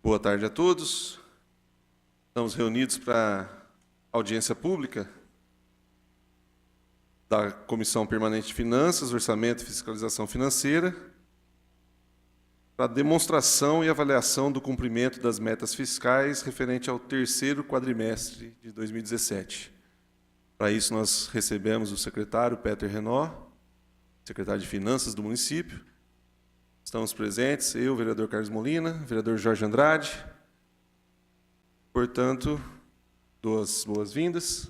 Boa tarde a todos. Estamos reunidos para a audiência pública da Comissão Permanente de Finanças, Orçamento e Fiscalização Financeira, para demonstração e avaliação do cumprimento das metas fiscais referente ao terceiro quadrimestre de 2017. Para isso, nós recebemos o secretário Peter Renó, secretário de Finanças do município. Estamos presentes, eu, vereador Carlos Molina, vereador Jorge Andrade. Portanto, dou as boas-vindas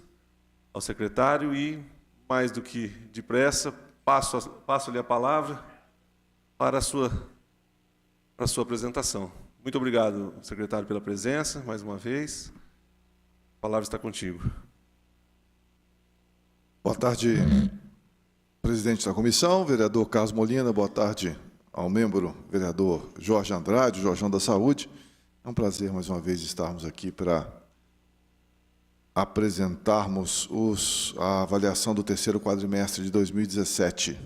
ao secretário e, mais do que depressa, passo-lhe a palavra para a sua apresentação. Muito obrigado, secretário, pela presença, mais uma vez. A palavra está contigo. Boa tarde, presidente da comissão, vereador Carlos Molina, boa tarde ao membro vereador Jorge Andrade, Jorjão da Saúde. É um prazer, mais uma vez, estarmos aqui para apresentarmos a avaliação do terceiro quadrimestre de 2017.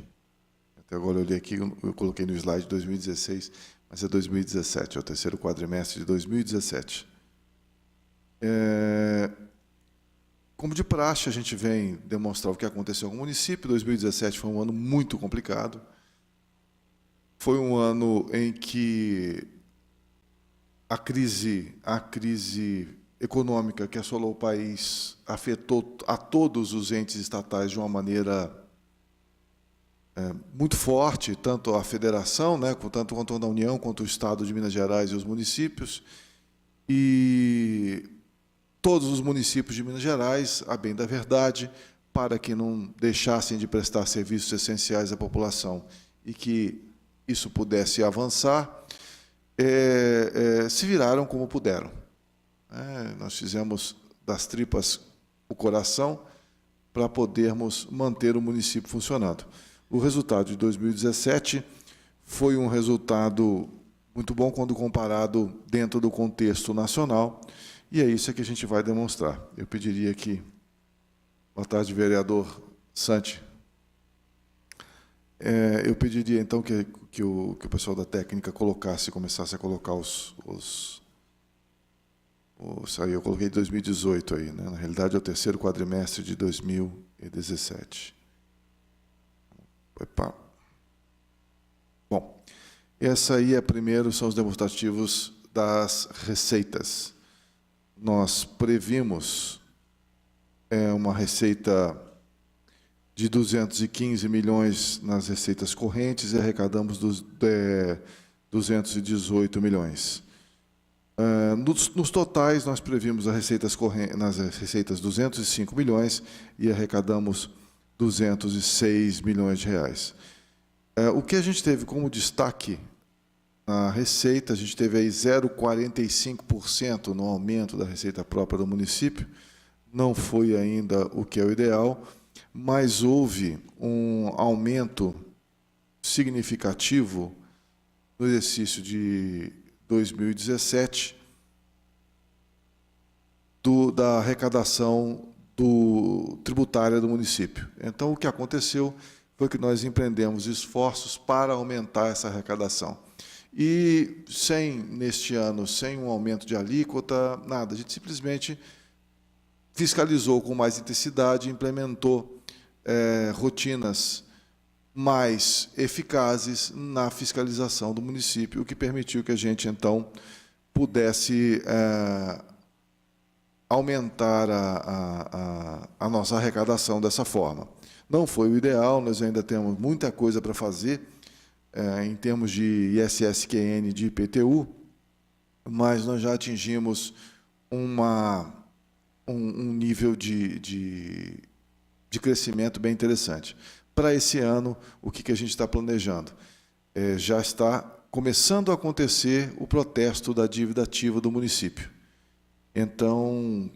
Até agora eu olhei aqui, eu coloquei no slide 2016, mas é 2017, é o terceiro quadrimestre de 2017. Como de praxe, a gente vem demonstrar o que aconteceu com o município. 2017 foi um ano muito complicado. Foi um ano em que a crise econômica que assolou o país afetou a todos os entes estatais de uma maneira muito forte, tanto a federação, tanto quanto a União, quanto o Estado de Minas Gerais e os municípios. E todos os municípios de Minas Gerais, a bem da verdade, para que não deixassem de prestar serviços essenciais à população e que isso pudesse avançar, se viraram como puderam. Nós fizemos das tripas o coração para podermos manter o município funcionando. O resultado de 2017 foi um resultado muito bom quando comparado dentro do contexto nacional, e é isso que a gente vai demonstrar. Eu pediria que... Boa tarde, vereador Santi. Eu pediria, então, que o pessoal da técnica começasse a colocar aí eu coloquei 2018 aí, né? Na realidade, é o terceiro quadrimestre de 2017. Opa. Bom, essa aí primeiro são os demonstrativos das receitas. Nós previmos uma receita de 215 milhões nas receitas correntes e arrecadamos 218 milhões. Nos totais, nós previmos nas receitas 205 milhões e arrecadamos 206 milhões de reais. O que a gente teve como destaque na receita, a gente teve aí 0,45% no aumento da receita própria do município. Não foi ainda o que é o ideal, mas houve um aumento significativo no exercício de 2017 da arrecadação tributária do município. Então, o que aconteceu foi que nós empreendemos esforços para aumentar essa arrecadação. E, neste ano, sem um aumento de alíquota, nada. A gente simplesmente fiscalizou com mais intensidade, implementou rotinas mais eficazes na fiscalização do município, o que permitiu que a gente, então, pudesse aumentar a nossa arrecadação dessa forma. Não foi o ideal, nós ainda temos muita coisa para fazer em termos de ISSQN, de IPTU, mas nós já atingimos um nível de crescimento bem interessante. Para esse ano, o que a gente está planejando? Já está começando a acontecer o protesto da dívida ativa do município. Então,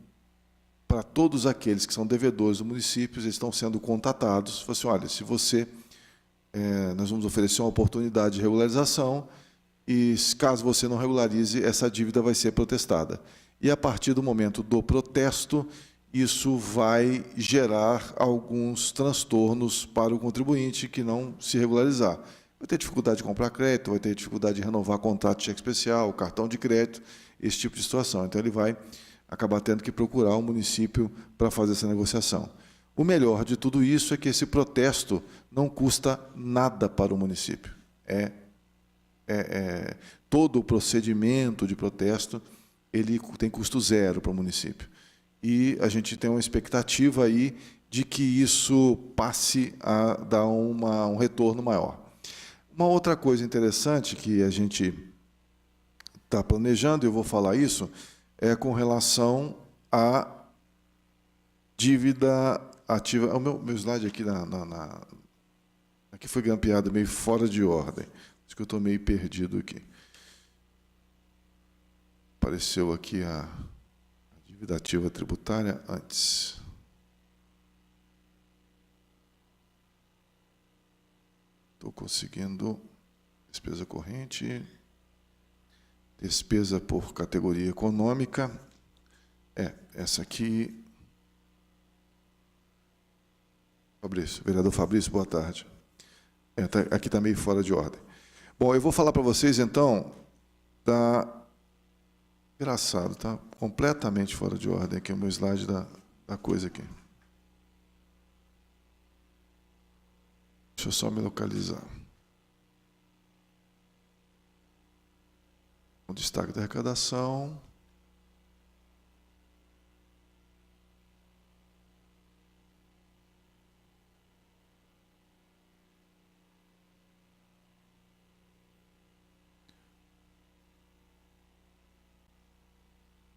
para todos aqueles que são devedores do município, eles estão sendo contatados. Assim, olha, se você... nós vamos oferecer uma oportunidade de regularização e, caso você não regularize, essa dívida vai ser protestada. E, a partir do momento do protesto, isso vai gerar alguns transtornos para o contribuinte que não se regularizar. vai ter dificuldade de comprar crédito, vai ter dificuldade de renovar contrato de cheque especial, cartão de crédito, esse tipo de situação. Então, ele vai acabar tendo que procurar o município para fazer essa negociação. O melhor de tudo isso é que esse protesto não custa nada para o município. Todo o procedimento de protesto ele tem custo zero para o município. E a gente tem uma expectativa aí de que isso passe a dar um retorno maior. Uma outra coisa interessante que a gente está planejando, eu vou falar isso, é com relação à dívida ativa. O meu slide aqui, aqui foi grampeado meio fora de ordem. Acho que eu estou meio perdido aqui. Apareceu aqui a dívida ativa tributária antes. Estou conseguindo despesa corrente, despesa por categoria econômica. Essa aqui. Fabrício, vereador Fabrício, boa tarde. Aqui está meio fora de ordem. Bom, eu vou falar para vocês, então, Engraçado, está completamente fora de ordem aqui o meu slide da coisa aqui. Deixa eu só me localizar. O destaque da arrecadação.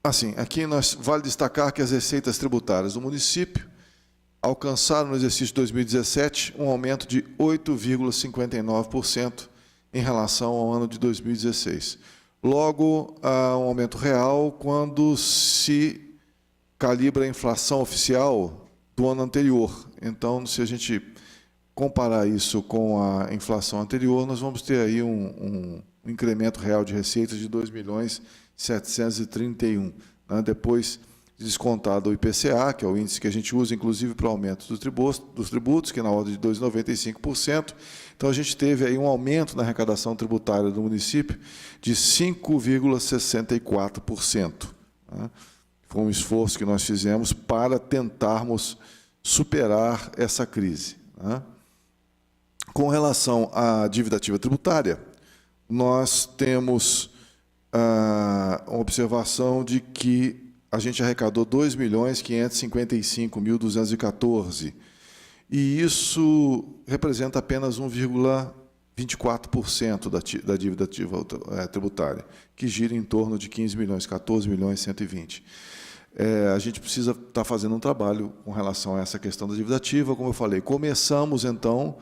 Assim, aqui vale destacar que as receitas tributárias do município alcançaram no exercício de 2017 um aumento de 8,59% em relação ao ano de 2016. Logo, há um aumento real quando se calibra a inflação oficial do ano anterior. Então, se a gente comparar isso com a inflação anterior, nós vamos ter aí um incremento real de receitas de 2.731.000, né? Depois descontado o IPCA, que é o índice que a gente usa, inclusive, para o aumento dos tributos, que é na ordem de 2,95%. Então, a gente teve aí um aumento na arrecadação tributária do município de 5,64%. Né? Foi um esforço que nós fizemos para tentarmos superar essa crise. Né? Com relação à dívida ativa tributária, nós temos uma observação de que a gente arrecadou 2.555.214, e isso representa apenas 1,24% da dívida ativa tributária, que gira em torno de 15 milhões, 14.120.000. A gente precisa estar fazendo um trabalho com relação a essa questão da dívida ativa. Como eu falei, começamos, então,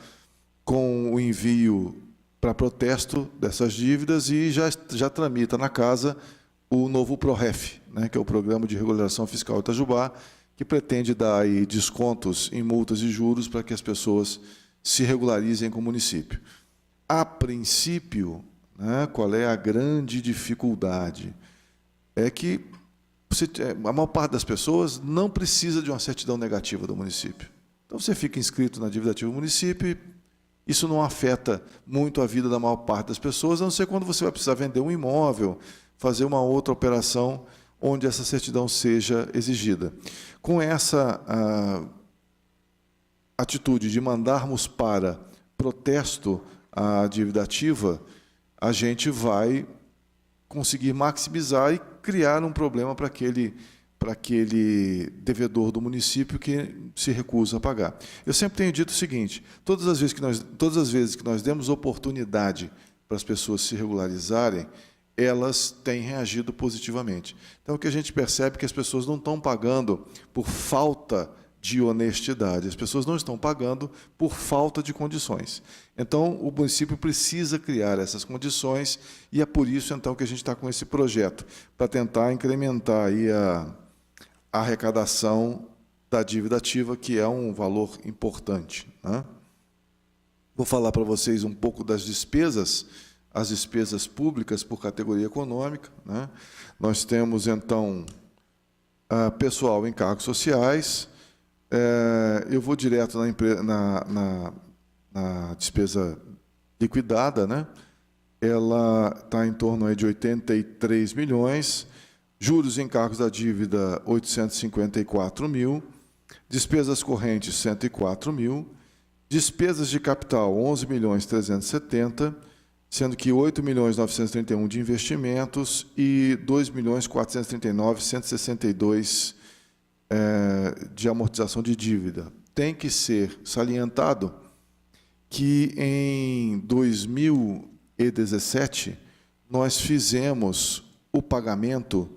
com o envio para protesto dessas dívidas e já tramita na casa o novo PROREF, né, que é o Programa de Regularização Fiscal Itajubá, que pretende dar aí descontos em multas e juros para que as pessoas se regularizem com o município. A princípio, né, qual é a grande dificuldade? É que a maior parte das pessoas não precisa de uma certidão negativa do município. Então, você fica inscrito na dívida ativa do município e isso não afeta muito a vida da maior parte das pessoas, a não ser quando você vai precisar vender um imóvel, fazer uma outra operação onde essa certidão seja exigida. Com essa atitude de mandarmos para protesto a dívida ativa, a gente vai conseguir maximizar e criar um problema para aquele devedor do município que se recusa a pagar. Eu sempre tenho dito o seguinte: todas as vezes que nós demos oportunidade para as pessoas se regularizarem, elas têm reagido positivamente. Então, o que a gente percebe é que as pessoas não estão pagando por falta de honestidade, as pessoas não estão pagando por falta de condições. Então, o município precisa criar essas condições e é por isso, então, que a gente está com esse projeto, para tentar incrementar aí a arrecadação da dívida ativa, que é um valor importante. Né? Vou falar para vocês um pouco das despesas, as despesas públicas por categoria econômica. Né? Nós temos, então, pessoal em cargos sociais. Eu vou direto na despesa liquidada, né? Ela está em torno aí de 83 milhões, juros e encargos da dívida 854 mil, despesas correntes 104 mil, despesas de capital 11 milhões 370, sendo que 8 milhões 931 de investimentos e 2 milhões 439 162 de amortização de dívida. Tem que ser salientado que em 2017 nós fizemos o pagamento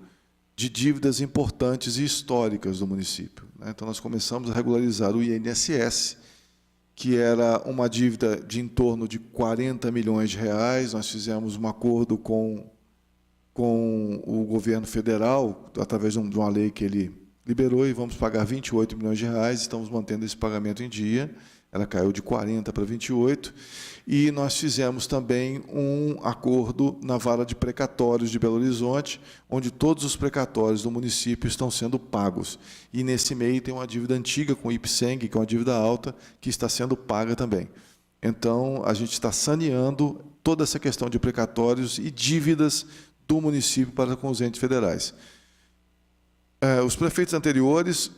de dívidas importantes e históricas do município, né? Então, nós começamos a regularizar o INSS, que era uma dívida de em torno de 40 milhões de reais. Nós fizemos um acordo com o governo federal, através de uma lei que ele liberou, e vamos pagar 28 milhões de reais, estamos mantendo esse pagamento em dia. Ela caiu de 40 para 28, e nós fizemos também um acordo na Vara de Precatórios de Belo Horizonte, onde todos os precatórios do município estão sendo pagos. E, nesse meio, tem uma dívida antiga com o IPSENG, que é uma dívida alta, que está sendo paga também. Então, a gente está saneando toda essa questão de precatórios e dívidas do município para com os entes federais. Os prefeitos anteriores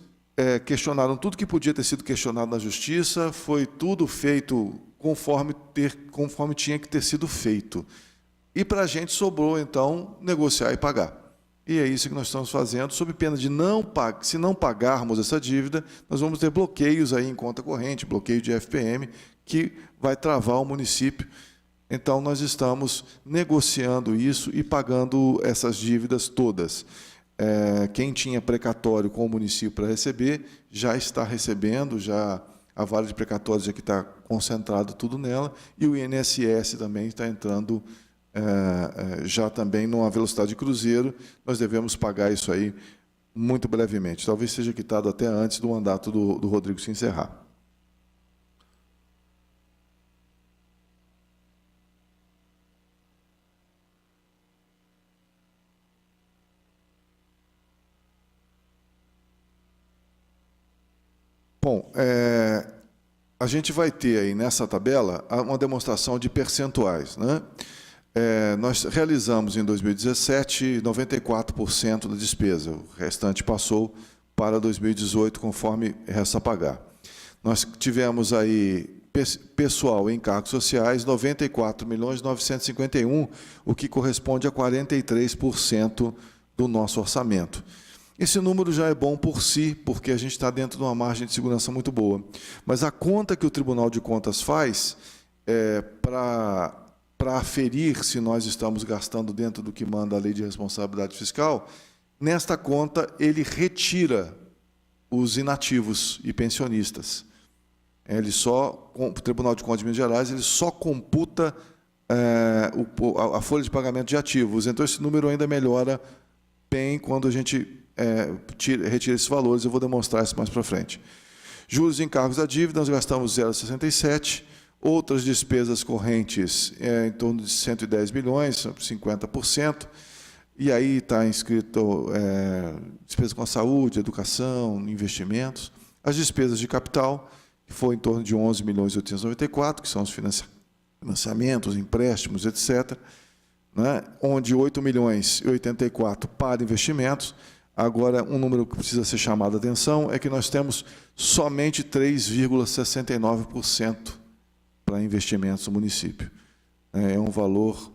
questionaram tudo que podia ter sido questionado na Justiça, foi tudo feito conforme tinha que ter sido feito. E para a gente sobrou, então, negociar e pagar. E é isso que nós estamos fazendo, sob pena de se não pagarmos essa dívida, nós vamos ter bloqueios aí em conta corrente, bloqueio de FPM, que vai travar o município. Então, nós estamos negociando isso e pagando essas dívidas todas. Quem tinha precatório com o município para receber, já está recebendo, já a vara de precatórios já que está concentrado tudo nela, e o INSS também está entrando já também numa velocidade de cruzeiro. Nós devemos pagar isso aí muito brevemente, talvez seja quitado até antes do mandato do Rodrigo se encerrar. Bom, a gente vai ter aí nessa tabela uma demonstração de percentuais, né? Nós realizamos em 2017 94% da despesa, o restante passou para 2018, conforme resta pagar. Nós tivemos aí pessoal e encargos sociais, 94.951.000, o que corresponde a 43% do nosso orçamento. Esse número já é bom por si, porque a gente está dentro de uma margem de segurança muito boa. Mas a conta que o Tribunal de Contas faz para aferir se nós estamos gastando dentro do que manda a Lei de Responsabilidade Fiscal, nesta conta ele retira os inativos e pensionistas. O Tribunal de Contas de Minas Gerais ele só computa a folha de pagamento de ativos. Então, esse número ainda melhora bem quando a gente retira esses valores. Eu vou demonstrar isso mais para frente. Juros e encargos da dívida, nós gastamos 0,67. Outras despesas correntes em torno de 110 milhões, 50%. E aí está inscrito despesa com a saúde, educação, investimentos. As despesas de capital, que foi em torno de 11 milhões 894, que são os financiamentos, empréstimos, etc., né? Onde 8 milhões e 84 para investimentos. Agora, um número que precisa ser chamado a atenção é que nós temos somente 3,69% para investimentos no município. É um valor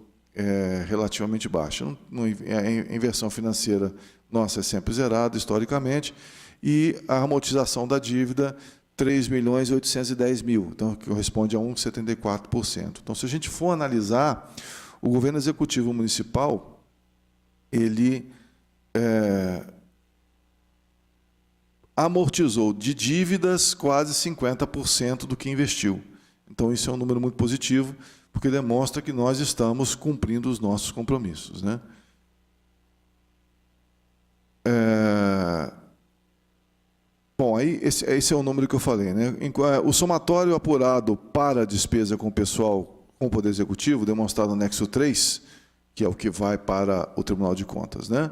relativamente baixo. A inversão financeira nossa é sempre zerada, historicamente, e a amortização da dívida, 3.810.000, então, que corresponde a 1,74%. Então, se a gente for analisar, o governo executivo municipal, ele amortizou de dívidas quase 50% do que investiu. Então, isso é um número muito positivo, porque demonstra que nós estamos cumprindo os nossos compromissos, né? Bom, aí esse é o número que eu falei, né? O somatório apurado para a despesa com o pessoal com o Poder Executivo, demonstrado no anexo 3, que é o que vai para o Tribunal de Contas, né?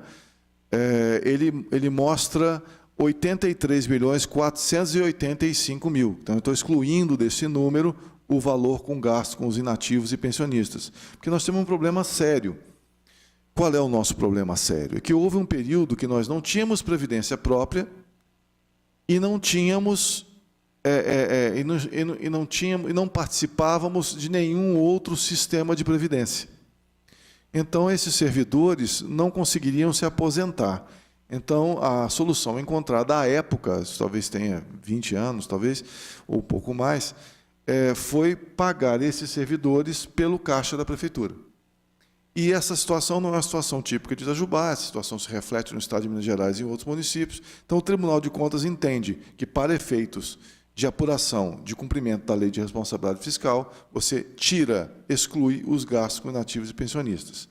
Ele mostra 83.485.000. Então, eu estou excluindo desse número o valor com gasto com os inativos e pensionistas. Porque nós temos um problema sério. Qual é o nosso problema sério? É que houve um período que nós não tínhamos previdência própria e não tínhamos e não participávamos de nenhum outro sistema de previdência. Então, esses servidores não conseguiriam se aposentar. Então, a solução encontrada à época, talvez tenha 20 anos, talvez, ou um pouco mais, foi pagar esses servidores pelo caixa da prefeitura. E essa situação não é uma situação típica de Itajubá, essa situação se reflete no estado de Minas Gerais e em outros municípios. Então, o Tribunal de Contas entende que, para efeitos de apuração de cumprimento da lei de responsabilidade fiscal, você exclui os gastos com inativos e pensionistas.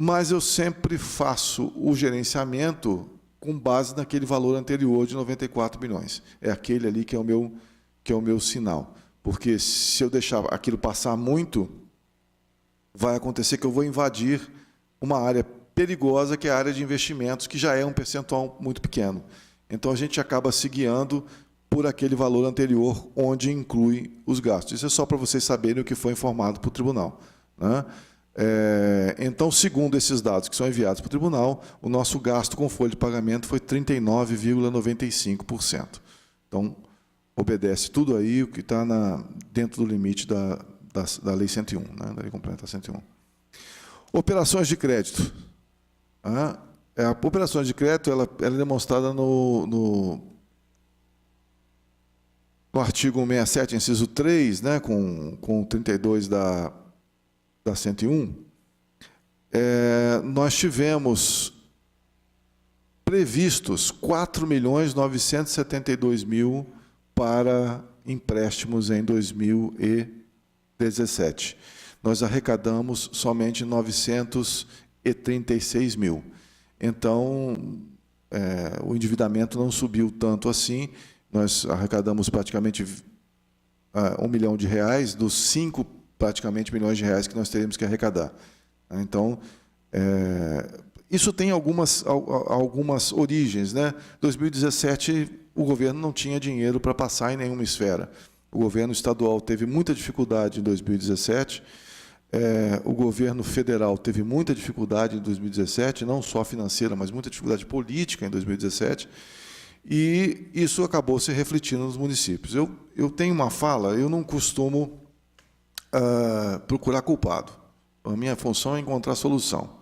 Mas eu sempre faço o gerenciamento com base naquele valor anterior de 94 milhões. É aquele ali que é o meu sinal. Porque se eu deixar aquilo passar muito, vai acontecer que eu vou invadir uma área perigosa, que é a área de investimentos, que já é um percentual muito pequeno. Então, a gente acaba se guiando por aquele valor anterior, onde inclui os gastos. Isso é só para vocês saberem o que foi informado para o tribunal, né? Então, segundo esses dados que são enviados para o tribunal, o nosso gasto com folha de pagamento foi 39,95%. Então, obedece tudo aí o que está dentro do limite da Lei 101, né? Da Lei Complementar 101. Operações de crédito. A operações de crédito ela é demonstrada no artigo 167, inciso 3, né, com 32 da 101, nós tivemos previstos 4.972.000 para empréstimos em 2017. Nós arrecadamos somente 936 mil. Então, o endividamento não subiu tanto assim. Nós arrecadamos praticamente R$1 milhão dos 5 praticamente milhões de reais que nós teríamos que arrecadar. Então, isso tem algumas origens, né? 2017, o governo não tinha dinheiro para passar em nenhuma esfera. O governo estadual teve muita dificuldade em 2017, o governo federal teve muita dificuldade em 2017, não só financeira, mas muita dificuldade política em 2017, e isso acabou se refletindo nos municípios. Eu tenho uma fala, eu não costumo procurar culpado. A minha função é encontrar solução.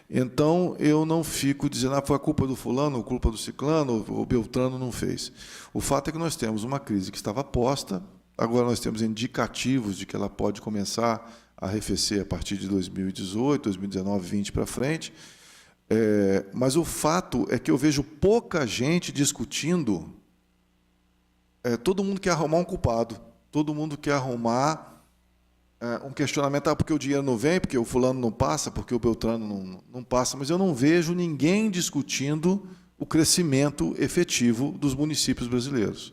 Então, eu não fico dizendo foi a culpa do fulano, a culpa do ciclano, o Beltrano não fez. O fato é que nós temos uma crise que estava posta, agora nós temos indicativos de que ela pode começar a arrefecer a partir de 2018, 2019, 2020 para frente, mas o fato é que eu vejo pouca gente discutindo, todo mundo quer arrumar um culpado, todo mundo quer arrumar um questionamento, porque o dinheiro não vem, porque o fulano não passa, porque o Beltrano não passa, mas eu não vejo ninguém discutindo o crescimento efetivo dos municípios brasileiros.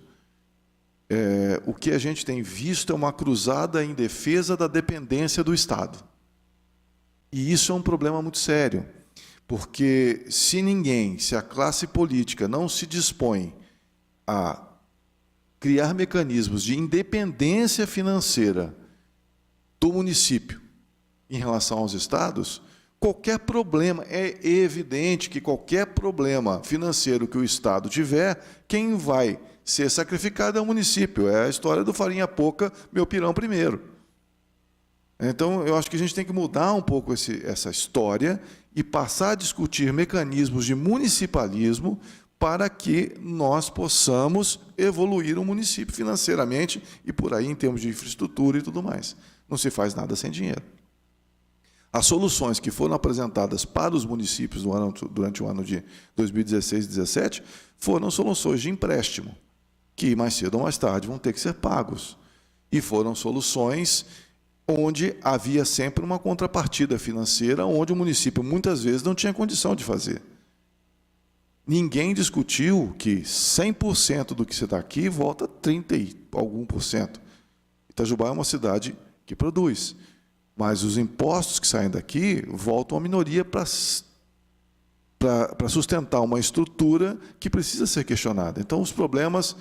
O que a gente tem visto é uma cruzada em defesa da dependência do Estado. E isso é um problema muito sério, porque se a classe política não se dispõe a criar mecanismos de independência financeira do município em relação aos estados, qualquer problema, é evidente que qualquer problema financeiro que o Estado tiver, quem vai ser sacrificado é o município. É a história do farinha pouca, meu pirão primeiro. Então, eu acho que a gente tem que mudar um pouco essa história e passar a discutir mecanismos de municipalismo para que nós possamos evoluir o município financeiramente e por aí em termos de infraestrutura e tudo mais. Não se faz nada sem dinheiro. As soluções que foram apresentadas para os municípios durante o ano de 2016 e 2017 foram soluções de empréstimo, que mais cedo ou mais tarde vão ter que ser pagos. E foram soluções onde havia sempre uma contrapartida financeira, onde o município muitas vezes não tinha condição de fazer. Ninguém discutiu que 100% do que você está aqui volta 30 e algum por cento. Itajubá é uma cidade que produz, mas os impostos que saem daqui voltam à minoria para sustentar uma estrutura que precisa ser questionada. Então, os problemas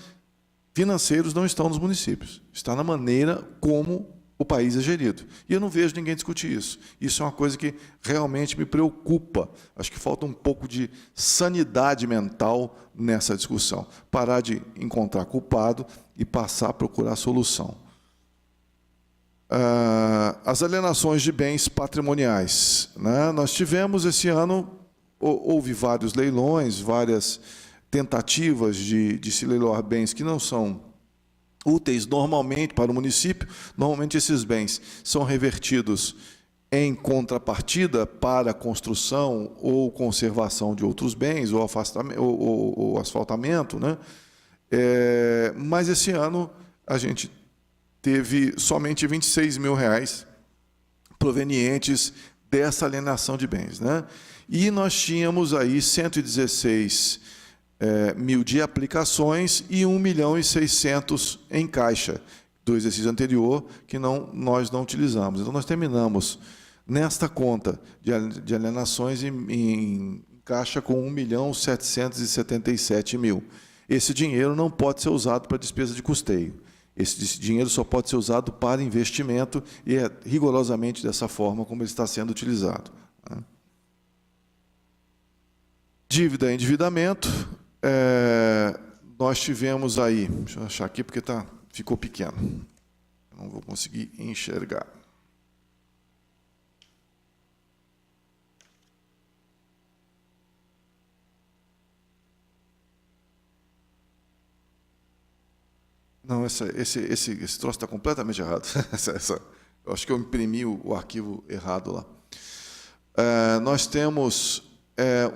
financeiros não estão nos municípios, está na maneira como o país é gerido. E eu não vejo ninguém discutir isso. Isso é uma coisa que realmente me preocupa. Acho que falta um pouco de sanidade mental nessa discussão. Parar de encontrar culpado e passar a procurar solução. As alienações de bens patrimoniais, né? Nós tivemos esse ano, houve vários leilões, várias tentativas de se leiloar bens que não são úteis normalmente para o município. Normalmente esses bens são revertidos em contrapartida para a construção ou conservação de outros bens, ou asfaltamento, né? Mas esse ano a gente teve somente R$26 mil provenientes dessa alienação de bens, né? E nós tínhamos aí 116 mil de aplicações e 1.600.000 em caixa do exercício anterior, que nós não utilizamos. Então, nós terminamos nesta conta de alienações em caixa com 1.777.000. Esse dinheiro não pode ser usado para despesa de custeio. Esse dinheiro só pode ser usado para investimento e é rigorosamente dessa forma como ele está sendo utilizado. Dívida e endividamento. Nós tivemos aí, deixa eu achar aqui porque ficou pequeno, não vou conseguir enxergar. Não, esse troço está completamente errado. Eu acho que eu imprimi o arquivo errado lá. Nós temos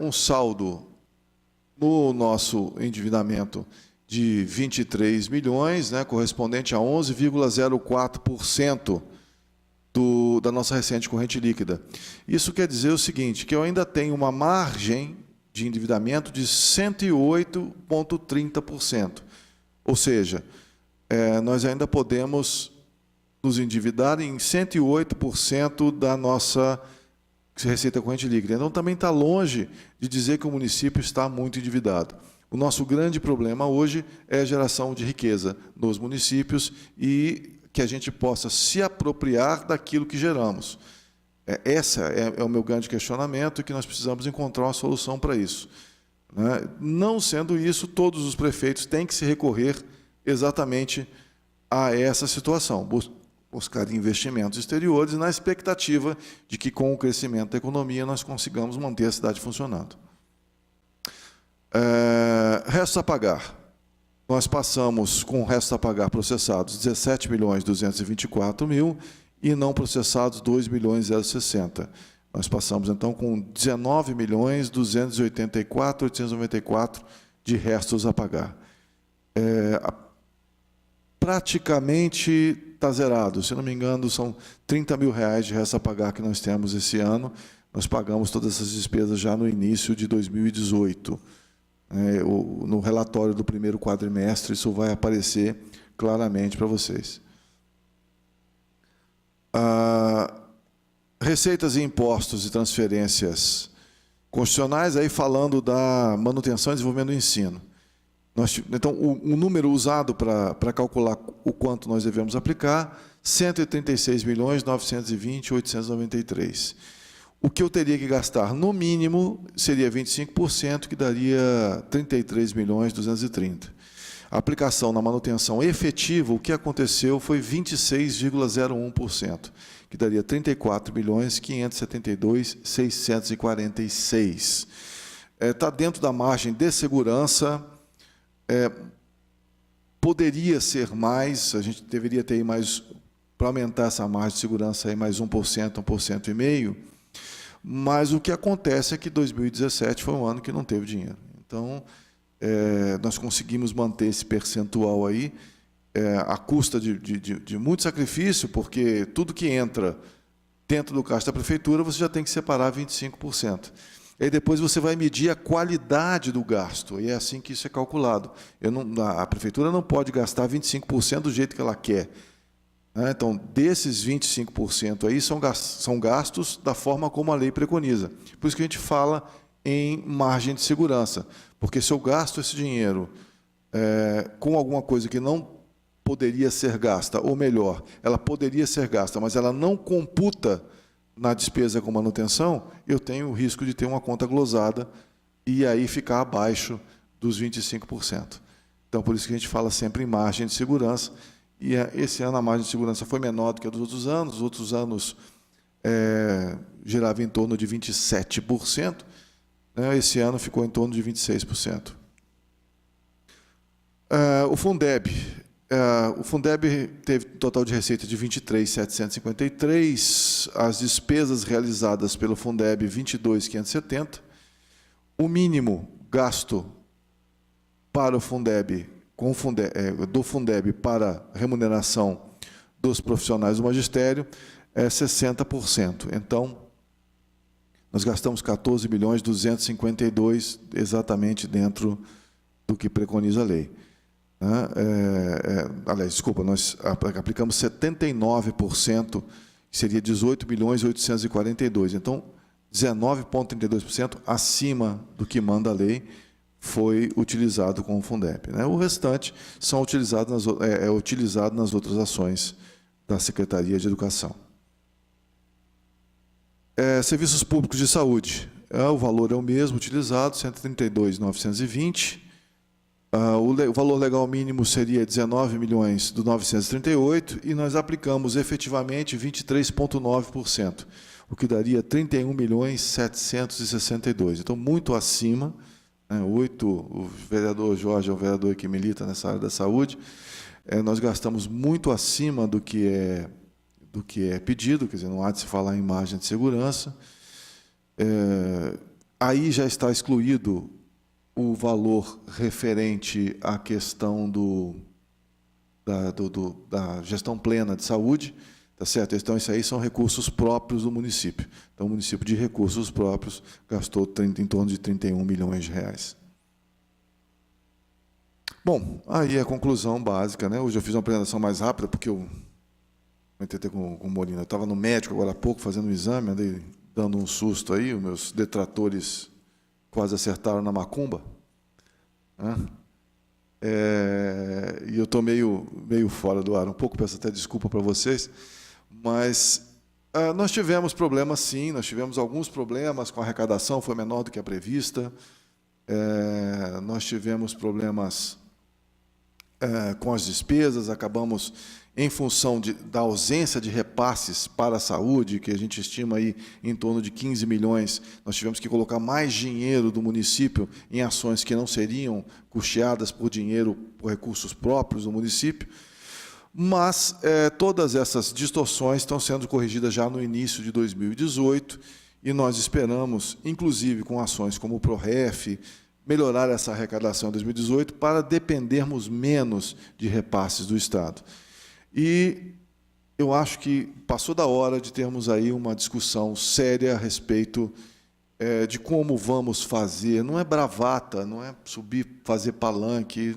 um saldo no nosso endividamento de 23 milhões, né, correspondente a 11,04% da nossa recente corrente líquida. Isso quer dizer o seguinte, que eu ainda tenho uma margem de endividamento de 108,30%. Ou seja, nós ainda podemos nos endividar em 108% da nossa receita corrente líquida. Então, também está longe de dizer que o município está muito endividado. O nosso grande problema hoje é a geração de riqueza nos municípios e que a gente possa se apropriar daquilo que geramos. Esse é o meu grande questionamento e que nós precisamos encontrar uma solução para isso. Né? Não sendo isso, todos os prefeitos têm que se recorrer exatamente a essa situação, buscar investimentos exteriores na expectativa de que, com o crescimento da economia, nós consigamos manter a cidade funcionando. Restos a pagar. Nós passamos, com restos a pagar processados, 17.224.000 e não processados, 2.060.000. Nós passamos, então, com 19.284.894 de restos a pagar. Praticamente está zerado. Se não me engano, são R$30 mil de restos a pagar que nós temos esse ano. Nós pagamos todas essas despesas já no início de 2018. No relatório do primeiro quadrimestre, isso vai aparecer claramente para vocês. Receitas e impostos e transferências constitucionais, aí falando da manutenção e desenvolvimento do ensino. Então, o número usado para calcular o quanto nós devemos aplicar, 136.920.893. O que eu teria que gastar, no mínimo, seria 25%, que daria 33.230. A aplicação na manutenção efetiva, o que aconteceu foi 26,01%, que daria 34.572.646. Está dentro da margem de segurança. Poderia ser mais, a gente deveria ter mais, para aumentar essa margem de segurança, aí mais 1%, 1,5%, mas o que acontece é que 2017 foi um ano que não teve dinheiro. Então, nós conseguimos manter esse percentual aí, à custa de muito sacrifício, porque tudo que entra dentro do caixa da prefeitura, você já tem que separar 25%. E aí depois você vai medir a qualidade do gasto, e é assim que isso é calculado. A prefeitura não pode gastar 25% do jeito que ela quer. Então, desses 25% aí são gastos da forma como a lei preconiza. Por isso que a gente fala em margem de segurança, porque se eu gasto esse dinheiro com alguma coisa que não poderia ser gasta, ou melhor, ela poderia ser gasta, mas ela não computa na despesa com manutenção, eu tenho o risco de ter uma conta glosada e aí ficar abaixo dos 25%. Então, por isso que a gente fala sempre em margem de segurança, e esse ano a margem de segurança foi menor do que a dos outros anos. Os outros anos girava em torno de 27%, né? Esse ano ficou em torno de 26%. O Fundeb teve um total de receita de 23.753, as despesas realizadas pelo Fundeb 22.570, o mínimo gasto para o Fundeb, do Fundeb para remuneração dos profissionais do magistério é 60%. Então, nós gastamos 14.252.000 exatamente dentro do que preconiza a lei. Aliás, desculpa, nós aplicamos 79%, que seria 18.842.000. Então, 19,32% acima do que manda a lei foi utilizado com o Fundeb, né? O restante são utilizados utilizado nas outras ações da Secretaria de Educação. Serviços públicos de saúde. O valor é o mesmo utilizado, 132.920. O valor legal mínimo seria 19.938.000 e nós aplicamos efetivamente 23,9%, o que daria 31.762.000. Então, muito acima. O vereador Jorge é um vereador que milita nessa área da saúde. Nós gastamos muito acima do que é pedido, quer dizer, não há de se falar em margem de segurança. Aí já está excluído o valor referente à questão da gestão plena de saúde, tá certo? Então, isso aí são recursos próprios do município. Então, o município de recursos próprios gastou em torno de 31 milhões de reais. Bom, aí a conclusão básica, né? Hoje eu fiz uma apresentação mais rápida, porque eu tentei com o Molina. Eu estava no médico agora há pouco, fazendo um exame, andei dando um susto aí, os meus detratores quase acertaram na macumba, né? E eu estou meio fora do ar, um pouco, peço até desculpa para vocês, mas nós tivemos problemas, sim, nós tivemos alguns problemas com a arrecadação, foi menor do que a prevista, nós tivemos problemas com as despesas, acabamos, em função da ausência de repasses para a saúde, que a gente estima aí em torno de 15 milhões, nós tivemos que colocar mais dinheiro do município em ações que não seriam custeadas por recursos próprios do município, mas todas essas distorções estão sendo corrigidas já no início de 2018, e nós esperamos, inclusive com ações como o PROREF, melhorar essa arrecadação em 2018 para dependermos menos de repasses do Estado. E eu acho que passou da hora de termos aí uma discussão séria a respeito de como vamos fazer. Não é bravata, não é subir, fazer palanque.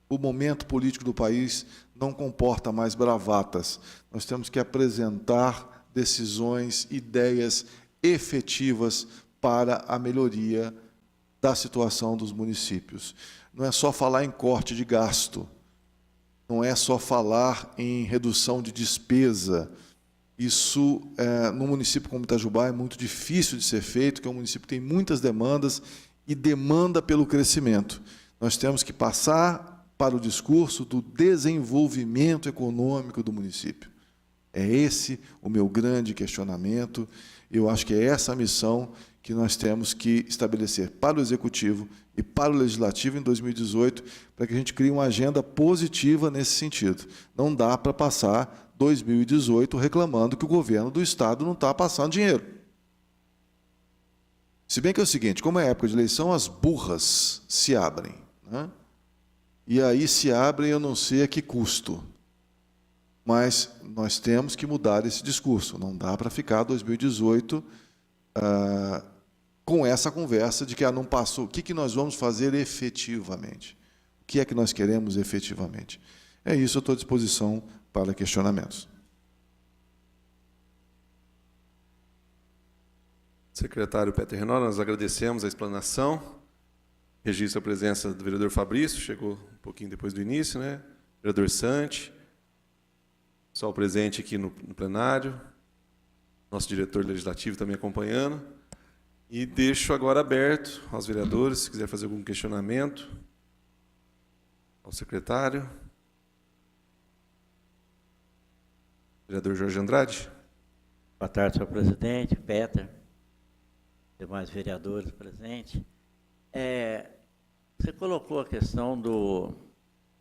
O momento político do país não comporta mais bravatas. Nós temos que apresentar decisões, ideias efetivas para a melhoria da situação dos municípios. Não é só falar em corte de gasto, não é só falar em redução de despesa. Isso, no município como Itajubá, é muito difícil de ser feito, porque é um município que tem muitas demandas e demanda pelo crescimento. Nós temos que passar para o discurso do desenvolvimento econômico do município. É esse o meu grande questionamento. Eu acho que é essa a missão que nós temos que estabelecer para o Executivo e para o Legislativo em 2018, para que a gente crie uma agenda positiva nesse sentido. Não dá para passar 2018 reclamando que o governo do Estado não está passando dinheiro. Se bem que é o seguinte, como é época de eleição, as burras se abrem, né? E aí se abrem, eu não sei a que custo. Mas nós temos que mudar esse discurso. Não dá para ficar 2018 com essa conversa de que não passou. O que nós vamos fazer efetivamente? O que é que nós queremos efetivamente? É isso, eu estou à disposição para questionamentos. Secretário Peter Renó, nós agradecemos a explanação. Registro a presença do vereador Fabrício, chegou um pouquinho depois do início, né? Vereador Santi, pessoal presente aqui no plenário, nosso diretor legislativo também acompanhando. E deixo agora aberto aos vereadores, se quiser fazer algum questionamento, ao secretário. Vereador Jorge Andrade. Boa tarde, senhor presidente, Peter, demais vereadores presentes. Você colocou a questão do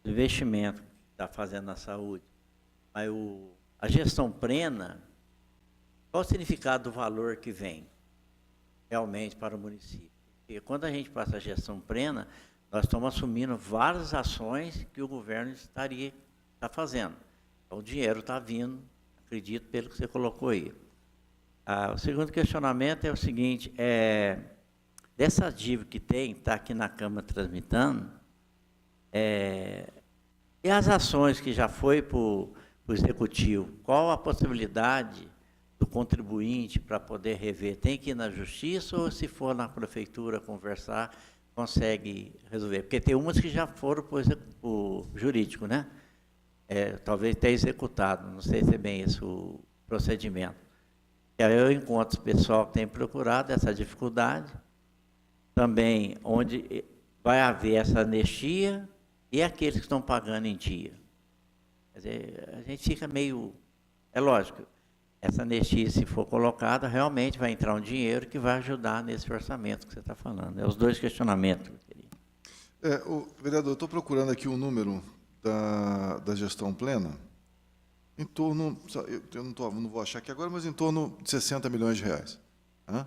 investimento que está fazendo na saúde, mas a gestão plena, qual o significado do valor que vem realmente para o município? Porque quando a gente passa a gestão plena, nós estamos assumindo várias ações que o governo está fazendo. Então, o dinheiro está vindo, acredito, pelo que você colocou aí. O segundo questionamento é o seguinte, dessa dívida que está aqui na Câmara tramitando, e as ações que já foi para o Executivo, qual a possibilidade do contribuinte para poder rever? Tem que ir na Justiça ou, se for na Prefeitura conversar, consegue resolver? Porque tem umas que já foram para o jurídico, né? Talvez tenha executado, não sei se é bem esse o procedimento. E aí eu encontro o pessoal que tem procurado essa dificuldade, também onde vai haver essa anistia e aqueles que estão pagando em dia. Quer dizer, a gente fica meio... É lógico, essa anistia, se for colocada, realmente vai entrar um dinheiro que vai ajudar nesse orçamento que você está falando. Os dois questionamentos que eu queria. Vereador, eu estou procurando aqui o número da gestão plena, em torno, eu não vou achar aqui agora, mas em torno de 60 milhões de reais. Né?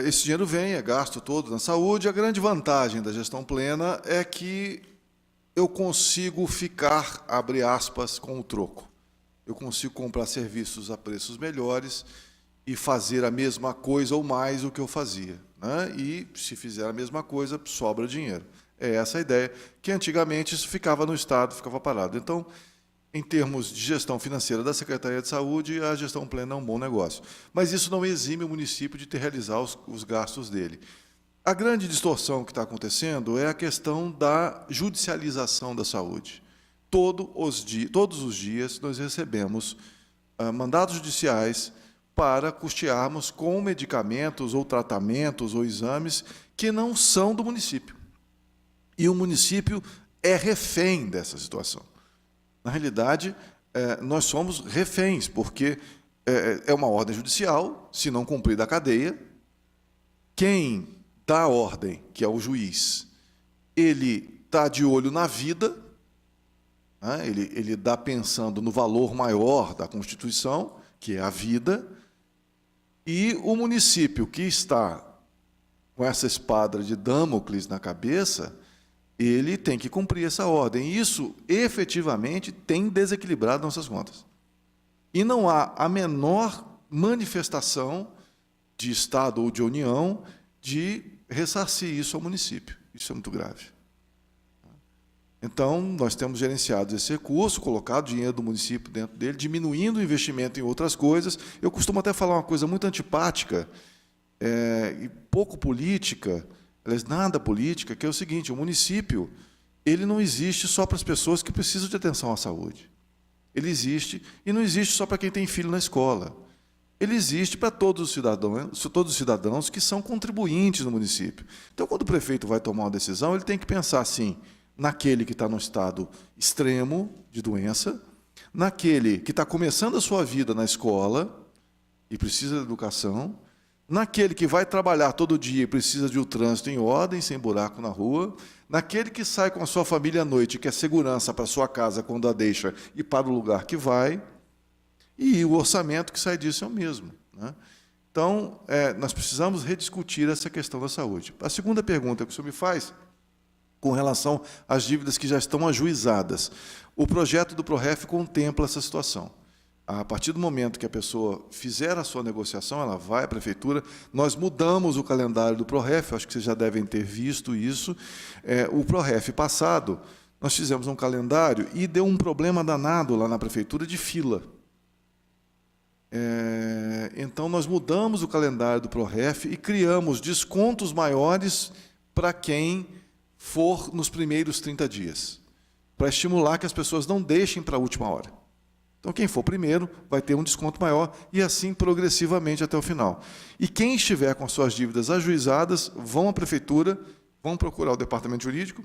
Esse dinheiro vem, é gasto todo na saúde. A grande vantagem da gestão plena é que eu consigo ficar, abre aspas, com o troco. Eu consigo comprar serviços a preços melhores e fazer a mesma coisa ou mais do que eu fazia. Né? E, se fizer a mesma coisa, sobra dinheiro. É essa a ideia, que antigamente isso ficava no Estado, ficava parado. Então, em termos de gestão financeira da Secretaria de Saúde, a gestão plena é um bom negócio. Mas isso não exime o município de realizar os gastos dele. A grande distorção que está acontecendo é a questão da judicialização da saúde. Todos os dias nós recebemos mandados judiciais para custearmos com medicamentos ou tratamentos ou exames que não são do município. E o município é refém dessa situação. Na realidade, nós somos reféns, porque é uma ordem judicial, se não cumprir da cadeia, quem dá a ordem, que é o juiz, ele está de olho na vida, né? Ele está pensando no valor maior da Constituição, que é a vida, e o município que está com essa espada de Damocles na cabeça, ele tem que cumprir essa ordem. Isso, efetivamente, tem desequilibrado nossas contas. E não há a menor manifestação de Estado ou de União de ressarcir isso ao município. Isso é muito grave. Então, nós temos gerenciado esse recurso, colocado dinheiro do município dentro dele, diminuindo o investimento em outras coisas. Eu costumo até falar uma coisa muito antipática e pouco política, aliás, nada política, que é o seguinte: o município ele não existe só para as pessoas que precisam de atenção à saúde. Ele existe, e não existe só para quem tem filho na escola. Ele existe para todos os cidadãos que são contribuintes no município. Então, quando o prefeito vai tomar uma decisão, ele tem que pensar assim, naquele que está no estado extremo de doença, naquele que está começando a sua vida na escola e precisa de educação, naquele que vai trabalhar todo dia e precisa de um trânsito em ordem, sem buraco na rua, naquele que sai com a sua família à noite e quer segurança para a sua casa quando a deixa e para o lugar que vai, e o orçamento que sai disso é o mesmo. Né? Então, nós precisamos rediscutir essa questão da saúde. A segunda pergunta que o senhor me faz, com relação às dívidas que já estão ajuizadas. O projeto do PROREF contempla essa situação. A partir do momento que a pessoa fizer a sua negociação, ela vai à prefeitura. Nós mudamos o calendário do PROREF, acho que vocês já devem ter visto isso. O PROREF passado, nós fizemos um calendário e deu um problema danado lá na prefeitura de fila. Então, nós mudamos o calendário do PROREF e criamos descontos maiores para quem for nos primeiros 30 dias, para estimular que as pessoas não deixem para a última hora. Então, quem for primeiro vai ter um desconto maior e assim progressivamente até o final. E quem estiver com suas dívidas ajuizadas, vão à prefeitura, vão procurar o departamento jurídico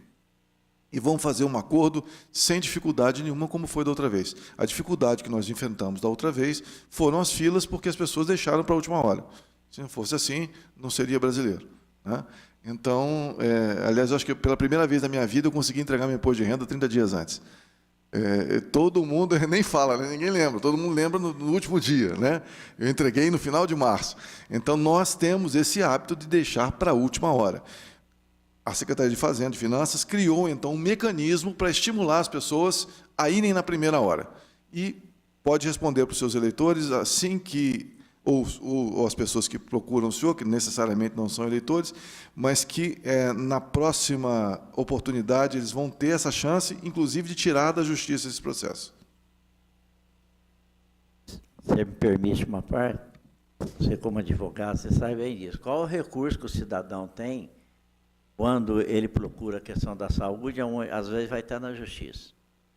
e vão fazer um acordo sem dificuldade nenhuma, como foi da outra vez. A dificuldade que nós enfrentamos da outra vez foram as filas, porque as pessoas deixaram para a última hora. Se não fosse assim, não seria brasileiro, né? Então, aliás, eu acho que pela primeira vez na minha vida eu consegui entregar meu imposto de renda 30 dias antes. Todo mundo nem fala, né? Ninguém lembra, todo mundo lembra no último dia, né? Eu entreguei no final de março. Então, nós temos esse hábito de deixar para a última hora. A Secretaria de Fazenda e Finanças criou, então, um mecanismo para estimular as pessoas a irem na primeira hora. E pode responder para os seus eleitores assim que, ou as pessoas que procuram o senhor, que necessariamente não são eleitores, mas que na próxima oportunidade eles vão ter essa chance, inclusive, de tirar da justiça esse processo. Você me permite uma parte? Você, como advogado, você sabe bem disso. Qual o recurso que o cidadão tem quando ele procura a questão da saúde, às vezes vai estar na justiça?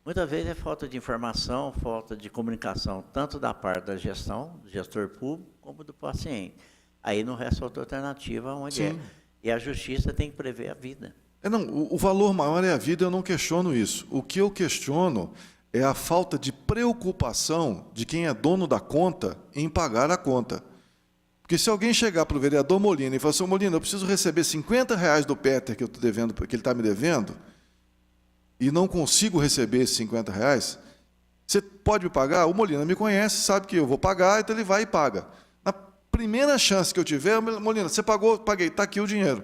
Muitas vezes é falta de informação, falta de comunicação, tanto da parte da gestão, do gestor público, como do paciente. Aí não resta outra alternativa onde Sim. E a justiça tem que prever a vida. Não, o valor maior é a vida, eu não questiono isso. O que eu questiono é a falta de preocupação de quem é dono da conta em pagar a conta. Porque se alguém chegar para o vereador Molina e falar assim, Molina, eu preciso receber R$50 do Peter que eu estou devendo, que ele está me devendo, e não consigo receber esses R$50, você pode me pagar? O Molina me conhece, sabe que eu vou pagar, então ele vai e paga. Na primeira chance que eu tiver, Molina, você pagou? Paguei, está aqui o dinheiro.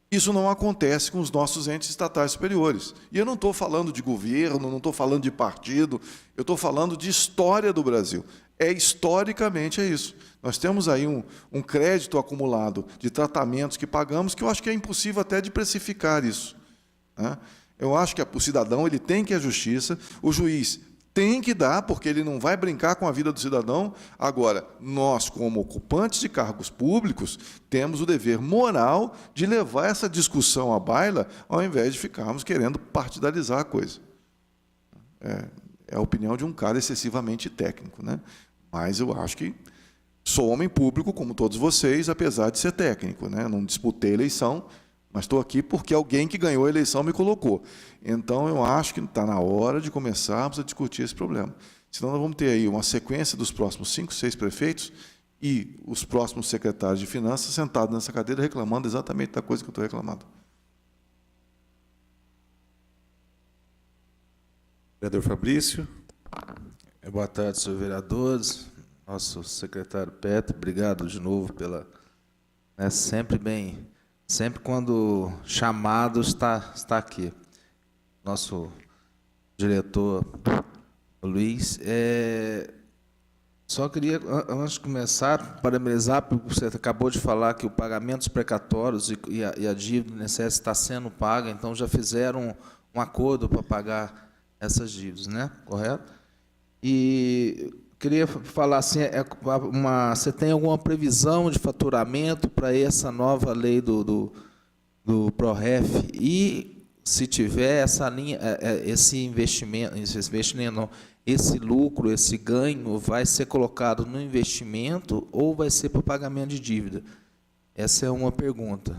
Isso não acontece com os nossos entes estatais superiores. E eu não estou falando de governo, não estou falando de partido, eu estou falando de história do Brasil. Historicamente é isso. Nós temos aí um crédito acumulado de tratamentos que pagamos, que eu acho que é impossível até de precificar isso, né? Eu acho que o cidadão ele tem que ir à justiça, o juiz tem que dar, porque ele não vai brincar com a vida do cidadão. Agora, nós, como ocupantes de cargos públicos, temos o dever moral de levar essa discussão à baila, ao invés de ficarmos querendo partidarizar a coisa. É a opinião de um cara excessivamente técnico, né? Mas eu acho que sou homem público, como todos vocês, apesar de ser técnico, né? Não disputei a eleição, mas estou aqui porque alguém que ganhou a eleição me colocou. Então, eu acho que está na hora de começarmos a discutir esse problema. Senão, nós vamos ter aí uma sequência dos próximos 5, 6 prefeitos e os próximos secretários de finanças sentados nessa cadeira reclamando exatamente da coisa que eu estou reclamando. Vereador Fabrício. Boa tarde, senhores vereadores. Nosso secretário Peter, obrigado de novo pela... Sempre quando chamado está aqui. Nosso diretor Luiz. Só queria, antes de começar, parabenizar, porque você acabou de falar que o pagamento dos precatórios e a dívida do INSS está sendo paga, então já fizeram um acordo para pagar essas dívidas, né? Correto? E queria falar assim, você tem alguma previsão de faturamento para essa nova lei do PROREF? E, se tiver, essa linha, esse lucro, esse ganho, vai ser colocado no investimento ou vai ser para o pagamento de dívida? Essa é uma pergunta.